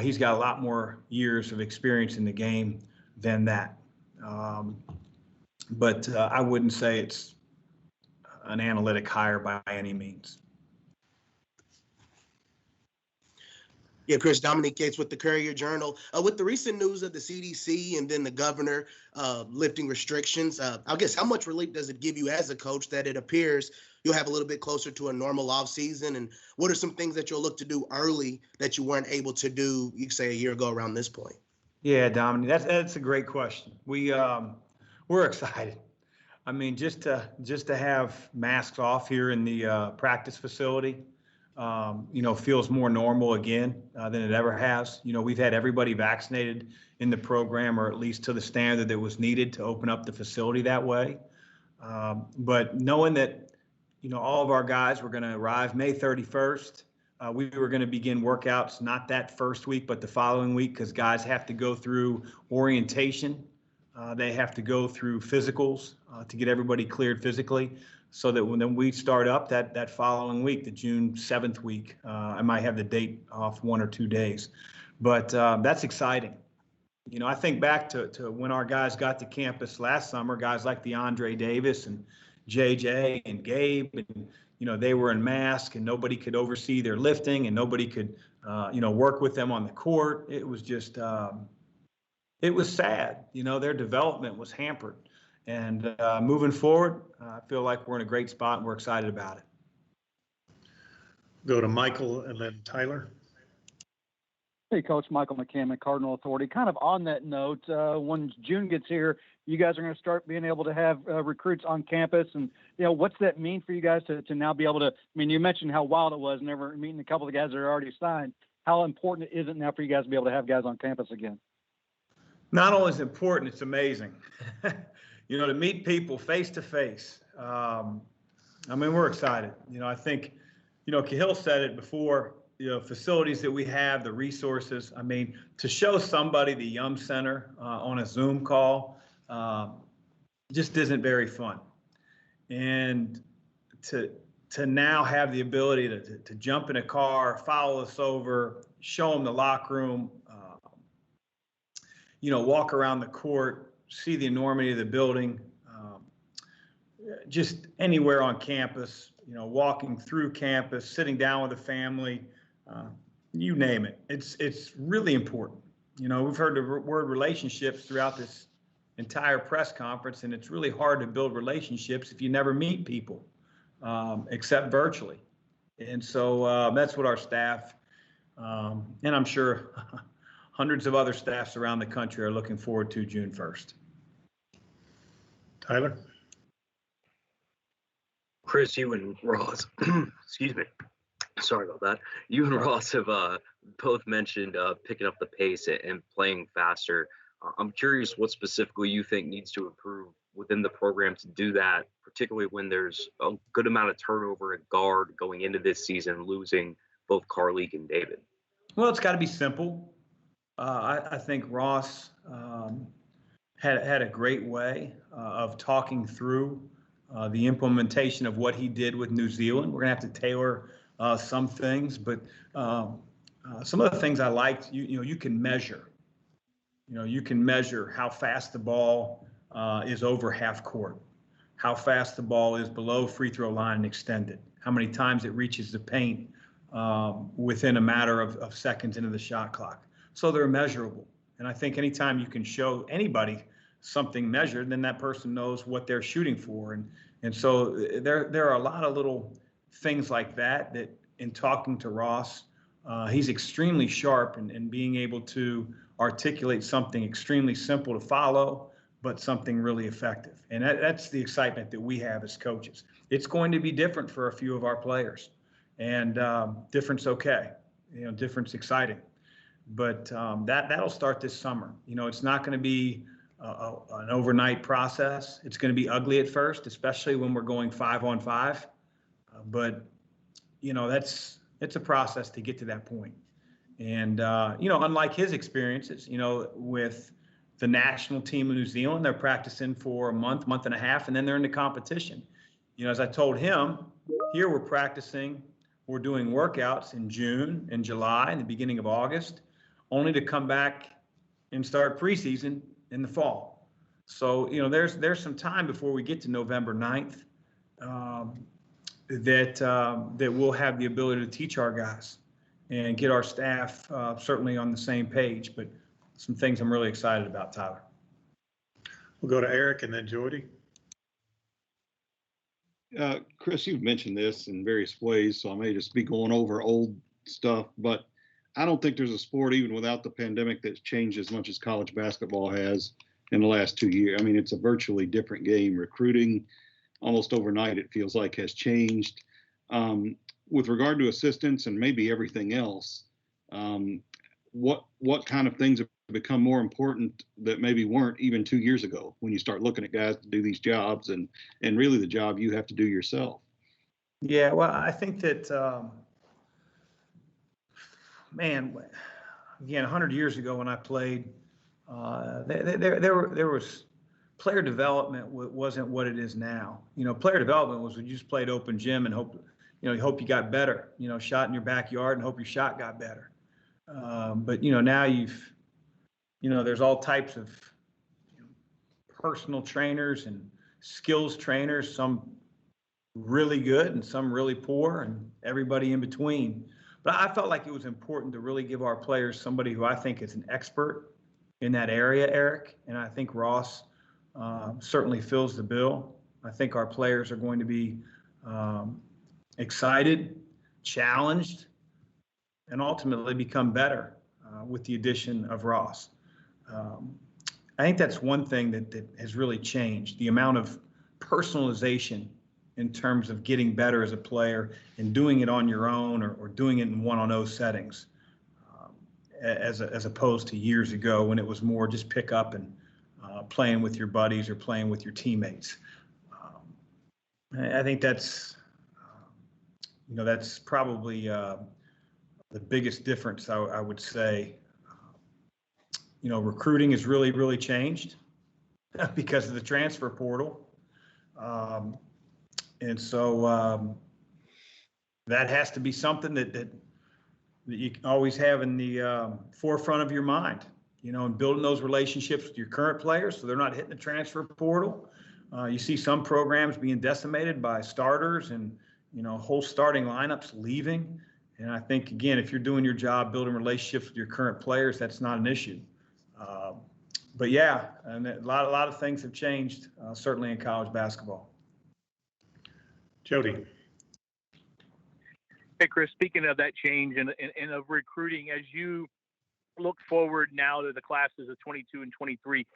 he's got a lot more years of experience in the game than that. But I wouldn't say it's an analytic hire by any means. Yeah, Chris, Dominique Gates with the Courier Journal. With the recent news of the CDC and then the governor lifting restrictions, I guess how much relief does it give you as a coach that it appears you'll have a little bit closer to a normal off season? And what are some things that you'll look to do early that you weren't able to do, you could say, a year ago around this point? Yeah, Dominique, that's a great question. We're excited. Just to have masks off here in the practice facility, feels more normal again than it ever has. We've had everybody vaccinated in the program, or at least to the standard that was needed to open up the facility that way. But knowing that, all of our guys were going to arrive May 31st, we were going to begin workouts, not that first week, but the following week, because guys have to go through orientation. They have to go through physicals to get everybody cleared physically, so that when we start up that following week, the June 7th week, I might have the date off 1 or 2 days, but that's exciting. I think back to when our guys got to campus last summer, guys like DeAndre Davis and JJ and Gabe, and they were in masks and nobody could oversee their lifting and nobody could work with them on the court. It was just it was sad. Their development was hampered. And moving forward, I feel like we're in a great spot and we're excited about it. Go to Michael and then Tyler. Hey, Coach Michael McCammon, Cardinal Authority. Kind of on that note, when June gets here, you guys are going to start being able to have recruits on campus. And, what's that mean for you guys to now be able to, you mentioned how wild it was, never meeting a couple of the guys that are already signed. How important is it now for you guys to be able to have guys on campus again? Not only is it important, it's amazing. To meet people face to face. We're excited. I think, Cahill said it before, facilities that we have, the resources. To show somebody the Yum Center on a Zoom call just isn't very fun. And to now have the ability to jump in a car, follow us over, show them the locker room, walk around the court, see the enormity of the building, just anywhere on campus, walking through campus, sitting down with a family, you name it. It's really important. We've heard the word relationships throughout this entire press conference, and it's really hard to build relationships if you never meet people, except virtually. And so that's what our staff, and I'm sure hundreds of other staffs around the country are looking forward to June 1st. Tyler? Chris, you and Ross, excuse me. Sorry about that. You and Ross have both mentioned picking up the pace and playing faster. I'm curious what specifically you think needs to improve within the program to do that, particularly when there's a good amount of turnover at guard going into this season, losing both Carleek and David. Well, it's got to be simple. I think Ross had a great way of talking through the implementation of what he did with New Zealand. We're going to have to tailor some things, but some of the things I liked, you can measure. You can measure how fast the ball is over half court, how fast the ball is below free throw line and extended, how many times it reaches the paint within a matter of seconds into the shot clock. So they're measurable. And I think anytime you can show anybody something measured, then that person knows what they're shooting for. And so there are a lot of little things like that in talking to Ross, he's extremely sharp in being able to articulate something extremely simple to follow, but something really effective. And that's the excitement that we have as coaches. It's going to be different for a few of our players, and different's okay. Different's exciting. But that'll start this summer. It's not going to be an overnight process. It's going to be ugly at first, especially when we're going 5-on-5. But it's a process to get to that point. And unlike his experiences, with the national team of New Zealand, they're practicing for a month and a half, and then they're in the competition. As I told him, here we're practicing, we're doing workouts in June and July and the beginning of August, only to come back and start preseason in the fall. So, there's some time before we get to November 9th that we'll have the ability to teach our guys and get our staff certainly on the same page. But some things I'm really excited about, Tyler. We'll go to Eric and then Jordy. Chris, you've mentioned this in various ways, so I may just be going over old stuff, but I don't think there's a sport, even without the pandemic, that's changed as much as college basketball has in the last 2 years. It's a virtually different game. Recruiting, almost overnight, it feels like, has changed. With regard to assistants and maybe everything else, what kind of things have become more important that maybe weren't even 2 years ago when you start looking at guys to do these jobs and really the job you have to do yourself? Yeah, well, I think that, again, 100 years ago when I played, there was player development wasn't what it is now. Player development was when you just played open gym and hope you got better, shot in your backyard and hope your shot got better. But now there's all types of personal trainers and skills trainers, some really good and some really poor and everybody in between. But I felt like it was important to really give our players somebody who I think is an expert in that area, Eric, and I think Ross certainly fills the bill. I think our players are going to be excited, challenged, and ultimately become better with the addition of Ross. I think that's one thing that has really changed, the amount of personalization in terms of getting better as a player and doing it on your own or doing it in one-on-0 settings, as opposed to years ago when it was more just pick up and playing with your buddies or playing with your teammates. I think that's, that's probably the biggest difference, I would say. Recruiting has really, really changed because of the transfer portal. And so that has to be something that you always have in the forefront of your mind, and building those relationships with your current players so they're not hitting the transfer portal. You see some programs being decimated by starters and, whole starting lineups leaving. And I think, again, if you're doing your job building relationships with your current players, that's not an issue. But yeah, and a lot of things have changed, certainly in college basketball. Jody. Hey, Chris, speaking of that change and of recruiting, as you look forward now to the classes of 22 and 23,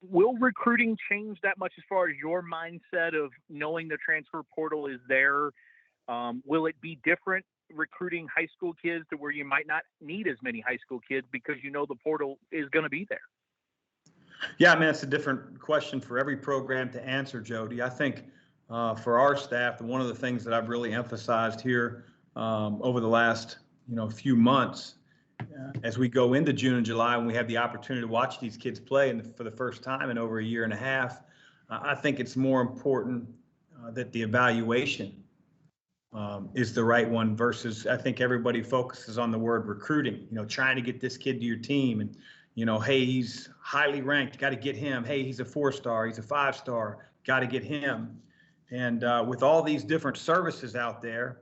will recruiting change that much as far as your mindset of knowing the transfer portal is there? Will it be different recruiting high school kids to where you might not need as many high school kids because the portal is going to be there? Yeah, I mean, it's a different question for every program to answer, Jody. I think for our staff, one of the things that I've really emphasized here over the last few months, as we go into June and July, and we have the opportunity to watch these kids play for the first time in over a year and a half, I think it's more important that the evaluation is the right one versus I think everybody focuses on the word recruiting, trying to get this kid to your team and, hey, he's highly ranked, got to get him. Hey, he's a 4-star, he's a 5-star, got to get him. And with all these different services out there,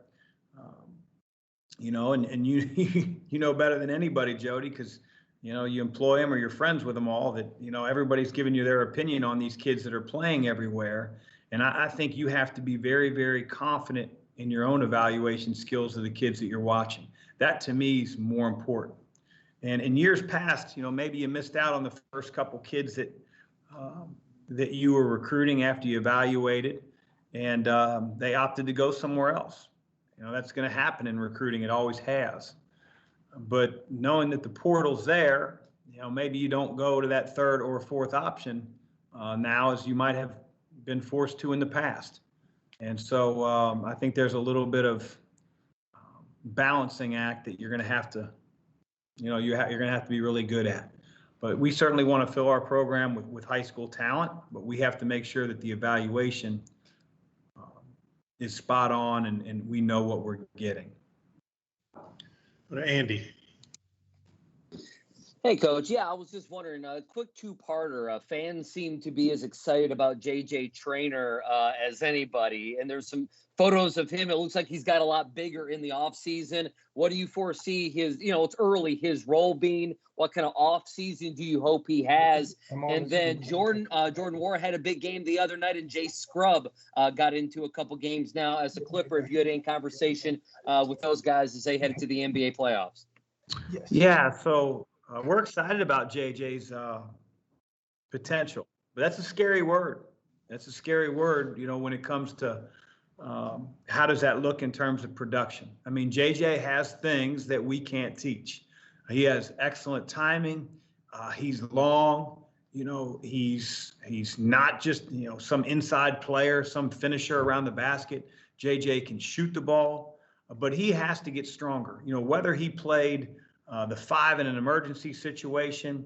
and you know better than anybody, Jody, because, you employ them or you're friends with them all, that, everybody's giving you their opinion on these kids that are playing everywhere. And I think you have to be very, very confident in your own evaluation skills of the kids that you're watching. That to me is more important. And in years past, maybe you missed out on the first couple kids that you were recruiting after you evaluated, and they opted to go somewhere else. That's going to happen in recruiting. It always has. But knowing that the portal's there, maybe you don't go to that third or fourth option now as you might have been forced to in the past. And so I think there's a little bit of balancing act that you're going to have to, you're going to have to be really good at. But we certainly want to fill our program with high school talent, but we have to make sure that the evaluation is spot on and we know what we're getting. Andy. Hey, Coach. Yeah, I was just wondering, a quick two-parter. Fans seem to be as excited about J.J. Traynor as anybody, and there's some photos of him. It looks like he's got a lot bigger in the offseason. What do you foresee his, it's early, his role being? What kind of offseason do you hope he has? And then Jordan Ward had a big game the other night, and Jay Scrubb got into a couple games now as a Clipper. If you had any conversation with those guys as they headed to the NBA playoffs. Yes. Yeah, so we're excited about JJ's potential, but that's a scary word. That's a scary word, when it comes to how does that look in terms of production. I mean, JJ has things that we can't teach. He has excellent timing. He's long. He's not just some inside player, some finisher around the basket. JJ can shoot the ball, but he has to get stronger. Whether he played the 5 in an emergency situation,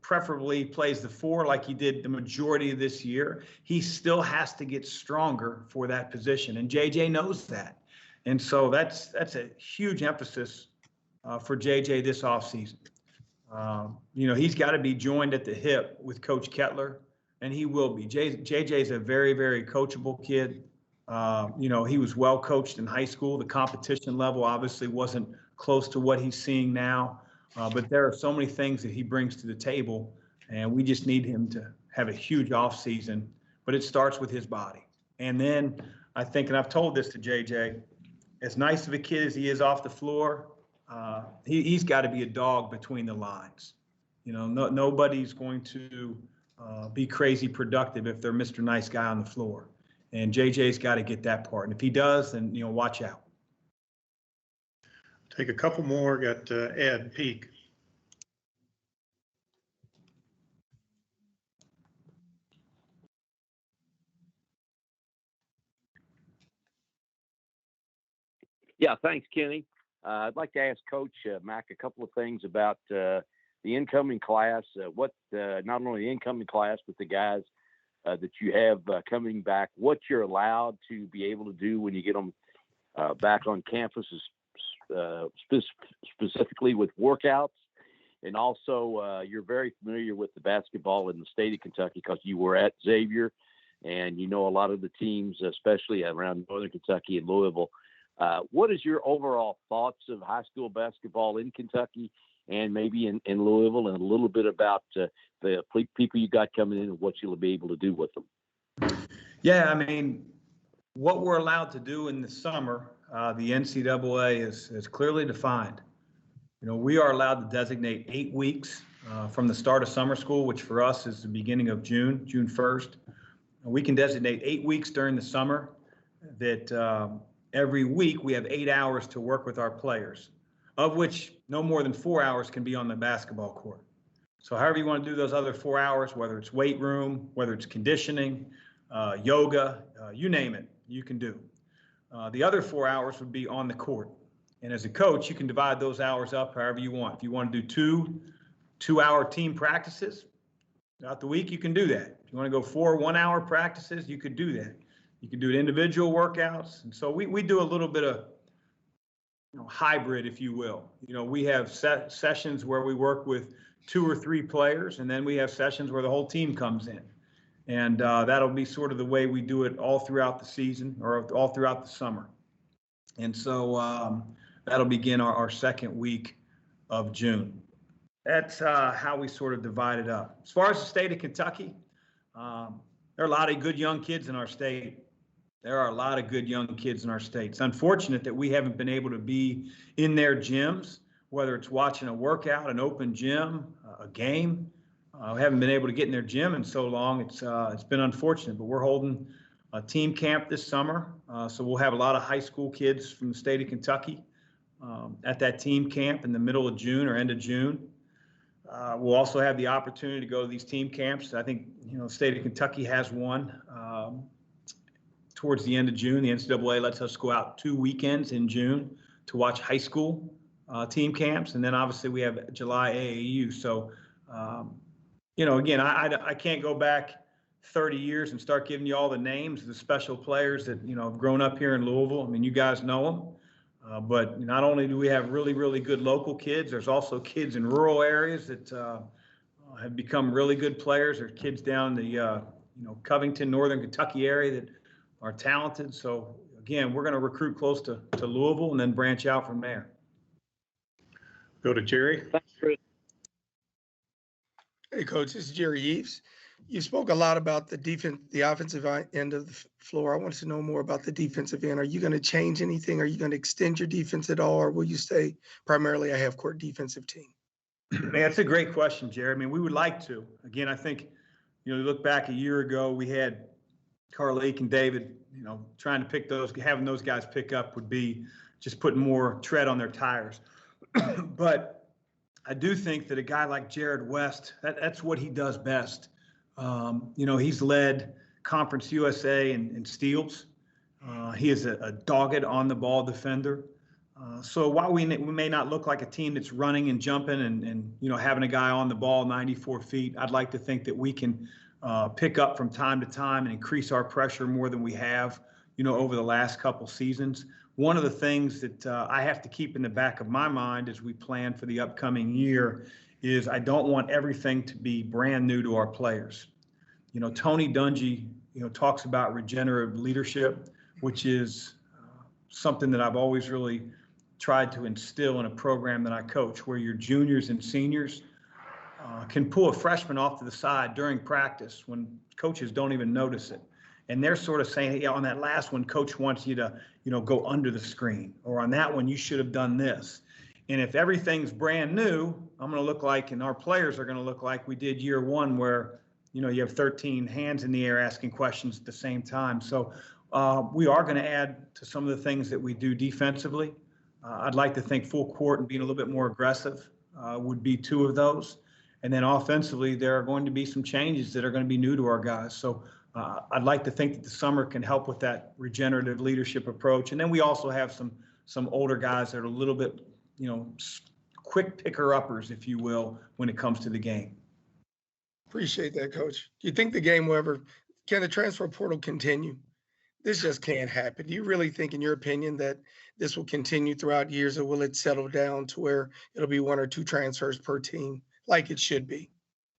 preferably plays the 4 like he did the majority of this year, he still has to get stronger for that position. And JJ knows that. And so that's a huge emphasis for JJ this offseason. He's got to be joined at the hip with Coach Kettler, and he will be. JJ is a very, very coachable kid. He was well coached in high school. The competition level obviously wasn't close to what he's seeing now, but there are so many things that he brings to the table, and we just need him to have a huge offseason. But it starts with his body. And then I think, and I've told this to JJ, as nice of a kid as he is off the floor, he's got to be a dog between the lines. Nobody's going to be crazy productive if they're Mr. Nice Guy on the floor. And JJ's got to get that part. And if he does, then, watch out. Take a couple more. Got Ed Peak. Yeah, thanks, Kenny. I'd like to ask Coach Mack a couple of things about the incoming class. Not only the incoming class, but the guys that you have coming back. What you're allowed to be able to do when you get them back on campus, specifically with workouts, and also you're very familiar with the basketball in the state of Kentucky because you were at Xavier, and you know a lot of the teams, especially around Northern Kentucky and Louisville. What is your overall thoughts of high school basketball in Kentucky and maybe in Louisville, and a little bit about the people you got coming in and what you'll be able to do with them? Yeah, what we're allowed to do in the summer, the NCAA is clearly defined. We are allowed to designate 8 weeks from the start of summer school, which for us is the beginning of June 1st. We can designate 8 weeks during the summer that every week we have 8 hours to work with our players, of which no more than 4 hours can be on the basketball court. So however you want to do those other 4 hours, whether it's weight room, whether it's conditioning, yoga, you name it, you can do. The other 4 hours would be on the court. And as a coach, you can divide those hours up however you want. If you want to do 2-hour team practices throughout the week, you can do that. If you want to go 4 1-hour practices, you could do that. You can do individual workouts. And so we do a little bit of hybrid, if you will. We have sessions where we work with 2 or 3 players, and then we have sessions where the whole team comes in. And that'll be sort of the way we do it all throughout the season or all throughout the summer. And so that'll begin our second week of June. That's how we sort of divide it up. As far as the state of Kentucky, there are a lot of good young kids in our state. There are a lot of good young kids in our state. It's unfortunate that we haven't been able to be in their gyms, whether it's watching a workout, an open gym, a game. We haven't been able to get in their gym in so long. It's been unfortunate, but we're holding a team camp this summer. So we'll have a lot of high school kids from the state of Kentucky at that team camp in the middle of June or end of June. We'll also have the opportunity to go to these team camps. I think, the state of Kentucky has one towards the end of June. The NCAA lets us go out 2 weekends in June to watch high school team camps. And then obviously we have July AAU. So, again, I can't go back 30 years and start giving you all the names of the special players that, have grown up here in Louisville. You guys know them. But not only do we have really, really good local kids, there's also kids in rural areas that have become really good players. There's kids down the, Covington, Northern Kentucky area that are talented. So again, we're going to recruit close to Louisville and then branch out from there. Go to Jerry. Thanks, Chris. Hey, Coach, this is Jerry Eves. You spoke a lot about the offensive end of the floor. I wanted to know more about the defensive end. Are you going to change anything? Are you going to extend your defense at all, or will you stay primarily a half-court defensive team? Man, that's a great question, Jerry. We would like to. Again, I think, you look back a year ago, we had Carlake and David, trying to having those guys pick up would be just putting more tread on their tires. But I do think that a guy like Jared West, that's what he does best. He's led Conference USA in steals. He is a dogged on-the-ball defender. So while we may not look like a team that's running and jumping and having a guy on the ball 94 feet, I'd like to think that we can pick up from time to time and increase our pressure more than we have, over the last couple seasons. One of the things that I have to keep in the back of my mind as we plan for the upcoming year is I don't want everything to be brand new to our players. Tony Dungy, talks about regenerative leadership. which is something that I've always really tried to instill in a program that I coach, where your juniors and seniors can pull a freshman off to the side during practice when coaches don't even notice it. And they're sort of saying, hey, on that last one, coach wants you to, go under the screen, or on that one, you should have done this. And if everything's brand new, I'm going to look like, and our players are going to look like we did year one, where, you have 13 hands in the air asking questions at the same time. So we are going to add to some of the things that we do defensively. I'd like to think full court and being a little bit more aggressive would be two of those. And then offensively, there are going to be some changes that are going to be new to our guys. So I'd like to think that the summer can help with that regenerative leadership approach. And then we also have some older guys that are a little bit, quick picker-uppers, if you will, when it comes to the game. Appreciate that, Coach. Do you think the game will ever, can the transfer portal continue? This just can't happen. Do you really think, in your opinion, that this will continue throughout years, or will it settle down to where it'll be one or two transfers per team like it should be?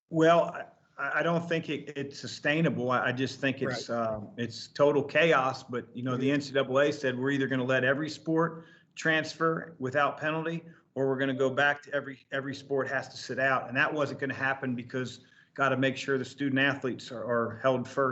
Well, I don't think it's sustainable. I just think it's total chaos. But, the NCAA said we're either going to let every sport transfer without penalty, or we're going to go back to every sport has to sit out. And that wasn't going to happen, because got to make sure the student athletes are held first.